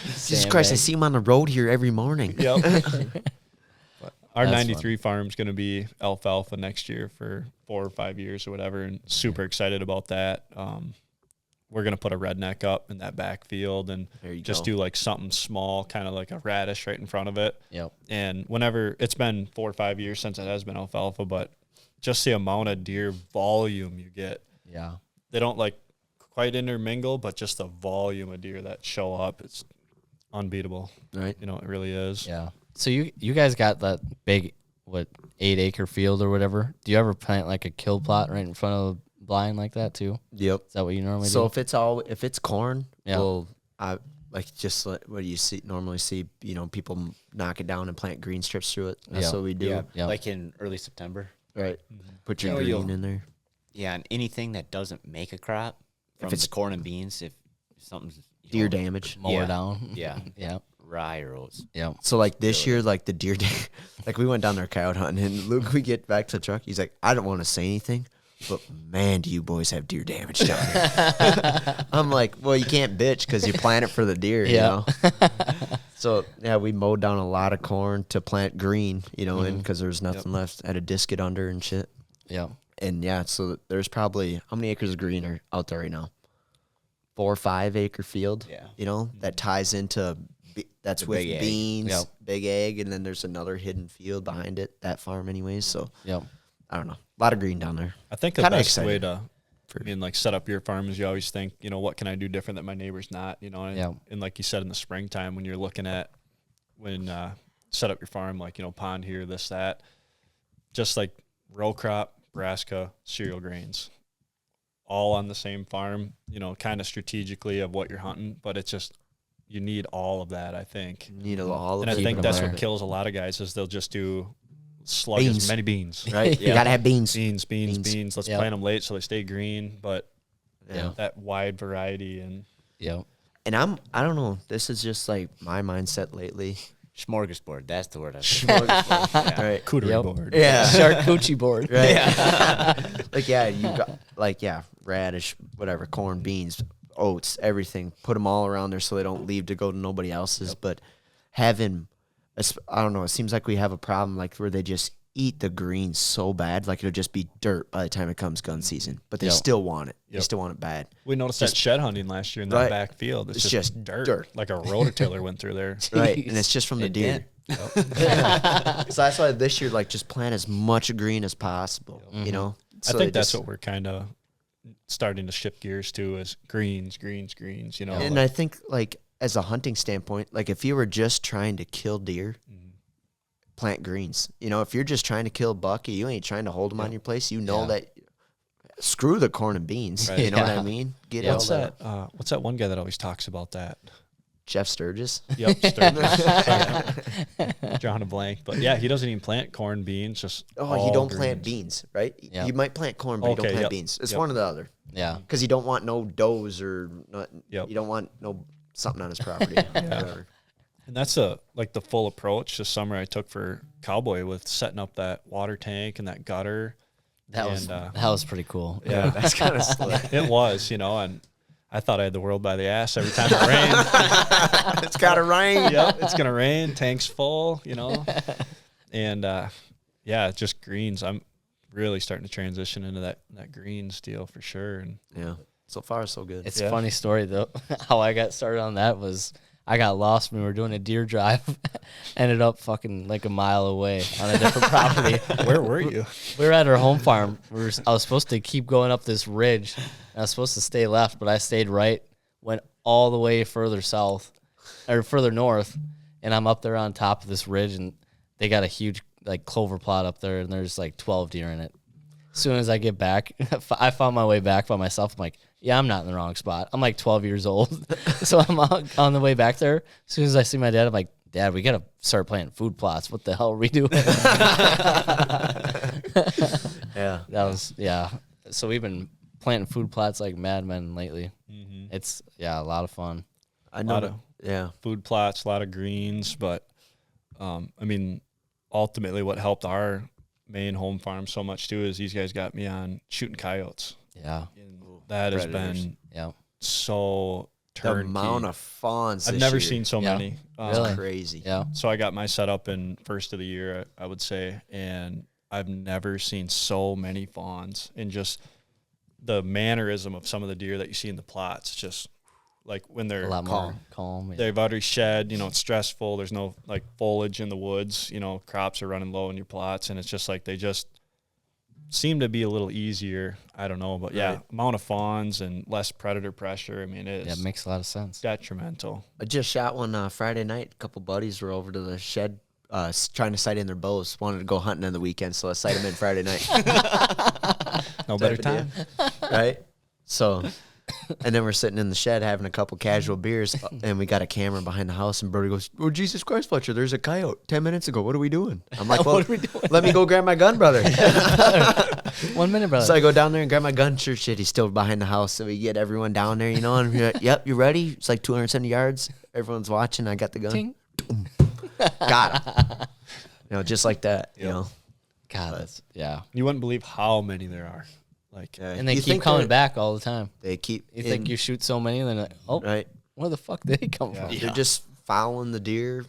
Jesus Christ, I see him on the road here every morning. Yep. But our That's 93 farm's going to be alfalfa next year for 4 or 5 years or whatever, and super excited about that. We're going to put a redneck up in that backfield and There you just go. do like something small, kind of like a radish right in front of it. Yep. And whenever it's been 4 or 5 years since it has been alfalfa, but just the amount of deer volume you get, Yeah. they don't like quite intermingle, but just the volume of deer that show up, it's unbeatable. Right. You know, it really is. Yeah. So you guys got that big 8-acre field or whatever? Do you ever plant like a kill plot right in front of the blind like that too? Yep. Is that what you normally So do? if it's corn, Yeah. well, I like just what do you normally see? You know, people knock it down and plant green strips through it. That's Yeah. what we do. Yeah. Yeah. Like in early September. Right. Put your Yeah, green you'll- in there. Yeah, and anything that doesn't make a crop, from it's- the corn and beans, if something's Deer damage. Mow yeah. her down. Yeah. Yeah. rye or oats. Yeah. So like this year, like the deer, like we went down there coyote hunting, and Luke, we get back to the truck. He's like, I don't want to say anything, but man, do you boys have deer damage down there? I'm like, well, you can't bitch because you plant it for the deer, you Yeah. know. So yeah, we mowed down a lot of corn to plant green, you know, in because there's nothing left. Had a disc it under and shit. Yeah. And yeah, so there's probably how many acres of green are out there right now? 4 or 5 acre field. Yeah. You know, that ties into that's The with big ag. beans, Yep. big egg, and then there's another hidden field behind it, that farm anyways. So Yeah. I don't know. A lot of green down there. I think the Kinda best excited. way to I mean, like set up your farms, you always think, what can I do different that my neighbor's not, and, and like you said, in the springtime when you're looking at set up your farm, like, pond here, this, that, just like row crop, brassica, cereal grains, all on the same farm, kind of strategically of what you're hunting, but it's just, you need all of that, I think. You need all of and it. I think that's what there. kills a lot of guys is they'll just do slug Beans. as many beans. Right? You got to have beans. Beans. Let's plant them late so they stay green, but Yeah. that wide variety and And I don't know, this is just like my mindset lately. Smorgasbord. That's the word. Right. cootery board. Yeah. Charcuterie board. Right. Like, you got, like, radish, whatever, corn, beans, oats, everything. Put them all around there so they don't leave to go to nobody else's. But having, I don't know, it seems like we have a problem, like, where they just eat the greens so bad, like it'll just be dirt by the time it comes gun season. But they still want it. They still want it bad. We noticed that shed hunting last year in that back field. It's just dirt. Like a rotor-tiller went through there. Right, and it's just from the deer. So that's why this year, like, just plant as much green as possible, So I think that's what we're kind of starting to shift gears to is greens, And I think, like, as a hunting standpoint, like, if you were just trying to kill deer, plant greens. If you're just trying to kill buck, you ain't trying to hold them on your place. That screw the corn and beans. Right. You know what I mean? Get it. What's that? What's that one guy that always talks about that? Jeff Sturgis. Yep, Sturgis. Drawing a blank, but he doesn't even plant corn, beans. Just you don't plant greens. beans, right? Yep. You might plant corn, but you don't plant beans. It's one or the other. Yeah. Because you don't want no does or not. Yep. You don't want no something on his property. Whatever. And that's the full approach this summer I took for cowboy with setting up that water tank and that gutter. That was pretty cool. Yeah, That's kind of slick. it was, and I thought I had the world by the ass every time it rained. It's got to rain. Yep, it's gonna rain. Tank's full, and just greens. I'm really starting to transition into that greens deal for sure. And So far, so good. It's a funny story, though. How I got started on that was I got lost when we were doing a deer drive. Ended up fucking like a mile away on a different property. Where were you? We were at our home farm. I was supposed to keep going up this ridge. And I was supposed to stay left, but I stayed right. Went all the way further south, or further north, and I'm up there on top of this ridge, and they got a huge like clover plot up there, and there's like 12 deer in it. As soon as I get back, I found my way back by myself. I'm like, I'm not in the wrong spot. I'm like 12 years old. So I'm on the way back there. As soon as I see my dad, I'm like, Dad, we got to start planting food plots. What the hell are we doing? So we've been planting food plots like madmen lately. Mm-hmm. It's, a lot of fun. I know. Food plots, a lot of greens. But, ultimately what helped our main home farm so much too is these guys got me on shooting coyotes. Yeah. And that has been so turnkey. The amount of fawns I've this never year. seen so many. Really? Crazy. Yeah. So I got my setup in first of the year, I would say, and I've never seen so many fawns, and just the mannerism of some of the deer that you see in the plots, just like when they're A lot more calm. they've already shed, it's stressful. There's no like foliage in the woods, crops are running low in your plots, and it's just like they just seem to be a little easier. I don't know, but amount of fawns and less predator pressure. It makes a lot of sense. Detrimental. I just shot one Friday night. A couple buddies were over to the shed trying to sight in their bows. Wanted to go hunting on the weekend, so I sight them in Friday night. No better time. Right? So, and then we're sitting in the shed having a couple casual beers, and we got a camera behind the house, and Brody goes, "Oh, Jesus Christ, Fletcher, there's a coyote 10 minutes ago. What are we doing?" I'm like, "Well, What are we doing? Let me go grab my gun, brother." 1 minute, brother. So I go down there and grab my gun. Sure shit, he's still behind the house. So we get everyone down there, and we're like, "Yep, you ready?" It's like 270 yards. Everyone's watching. I got the gun. Ting. Got him. Just like that, God, that's, You wouldn't believe how many there are. Like, And they You keep think coming they're- back all the time. They keep. You think you shoot so many, and then like, oh, right? where the fuck did they come from? They're just following the deer.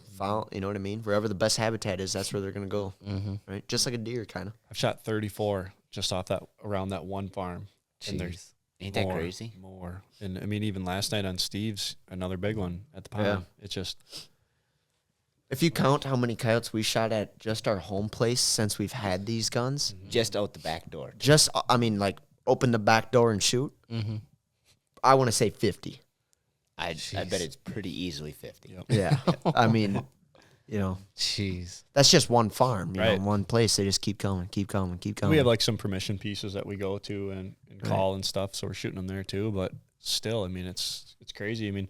You know what I mean? Wherever the best habitat is, that's where they're gonna go. Mm-hmm. Right? Just like a deer, kind of. I've shot 34 just off around that one farm. And there's Ain't that crazy? More. And even last night on Steve's, another big one at the pond. Yeah. It just, If you count how many coyotes we shot at just our home place since we've had these guns, Just out the back door. just like open the back door and shoot, I want to say 50. I bet it's pretty easily 50. Yep. Yeah. I mean, Jeez. that's just one farm, you know, Right. one place. They just keep coming. We have like some permission pieces that we go to and call and stuff, so we're shooting them there too. But still, I mean, it's crazy. I mean,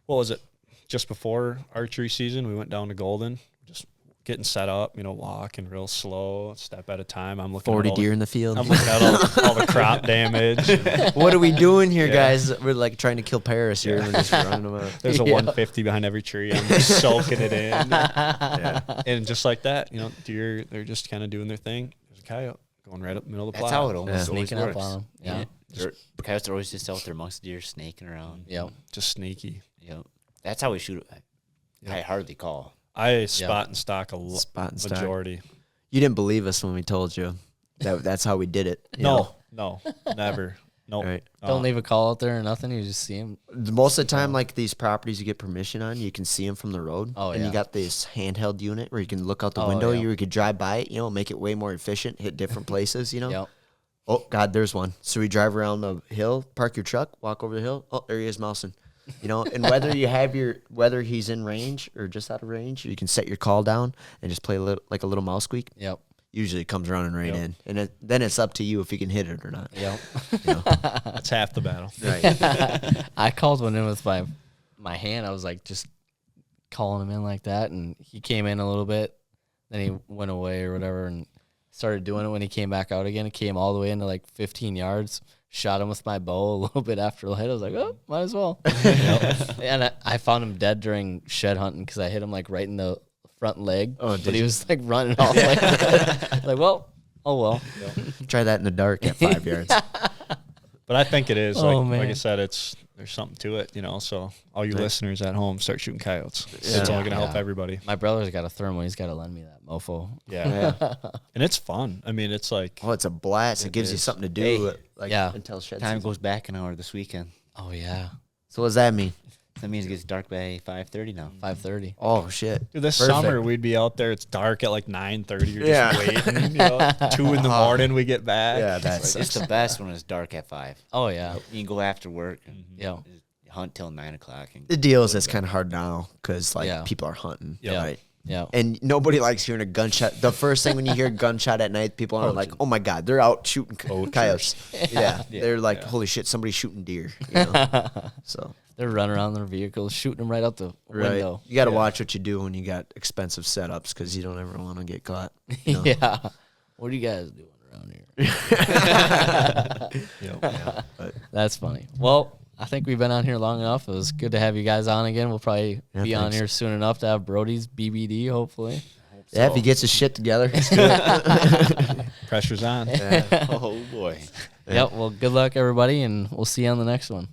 what was it? Just before archery season, we went down to Golden, just getting set up, walking real slow, step at a time. I'm looking 40 at deer in the field. I'm looking at all the crop damage. What are we doing here, guys? We're like trying to kill Paris here. We're just running them out. There's a 150 behind every tree. I'm just soaking it in. And just like that, deer, they're just kind of doing their thing. There's a coyote going right up the middle of the That's plot. how it almost always Sneaking up works. on them. Yeah. Coyotes are always just out there amongst deer, snaking around. Yep. Just sneaky. Yep. That's how we shoot. I hardly call. I spot and stock a Spot and stock. majority. You didn't believe us when we told you that's how we did it. you know? No, never. No. Right. Don't leave a call out there or nothing. You just see them. Most of the time, like these properties you get permission on, you can see them from the road. Oh, And you yeah. got this handheld unit where you can look out the Oh, window. yeah. You could drive by it, make it way more efficient, hit different places, Yep. Oh, God, there's one. So we drive around the hill, park your truck, walk over the hill. Oh, there he is mousing. And whether he's in range or just out of range, you can set your call down and just play a little mouse squeak. Yep. Usually it comes running right in. And then it's up to you if you can hit it or not. Yep. That's half the battle. Right. I called one in with my hand. I was like just calling him in like that, and he came in a little bit, then he went away or whatever, and started doing it when he came back out again. It came all the way into like 15 yards. Shot him with my bow a little bit after the hit. I was like, oh, might as well. And I found him dead during shed hunting because I hit him like right in the front leg. Oh, but he was like running all the way. Like, well, oh well. Try that in the dark at 5 yards. But I think it is. Oh, Like I man. said, there's something to it, So all you listeners at home, start shooting coyotes. Yeah. It's only going to help Yeah. everybody. My brother's got a thermal. He's got to lend me that mofo. Yeah. And it's fun. I mean, it's like, Oh, it's a blast. It gives you is. something to do. Hey. Yeah. Until shed Time season. goes back an hour this weekend. Oh, yeah. So what does that mean? That means it gets dark by 5:30 now. 5:30. Oh, shit. dude, this Perfect. summer we'd be out there. It's dark at like 9:30. You're Yeah. just waiting. 2 in the morning we get back. Yeah, It's that's the best when it's dark at 5. Oh, yeah. You can go after work and Yeah. hunt till 9 o'clock. And the deal is it's kind of hard now because Yeah. people are hunting, Yeah. right? Yeah. And nobody likes hearing a gunshot. The first thing when you hear a gunshot at night, people are like, "Oh my God, they're out shooting coyotes." Yeah, they're like, "Holy shit, somebody's shooting deer." So They're running around their vehicles, shooting them right out the right, window. you got to watch what you do when you got expensive setups because you don't ever want to get caught. Yeah. What are you guys doing around here? That's funny. Well, I think we've been on here long enough. It was good to have you guys on again. We'll probably be on thanks. here soon enough to have Brody's BBD, hopefully. Yeah, if he gets his shit together. Pressure's on. oh boy. Yep. Well, good luck, everybody, and we'll see you on the next one.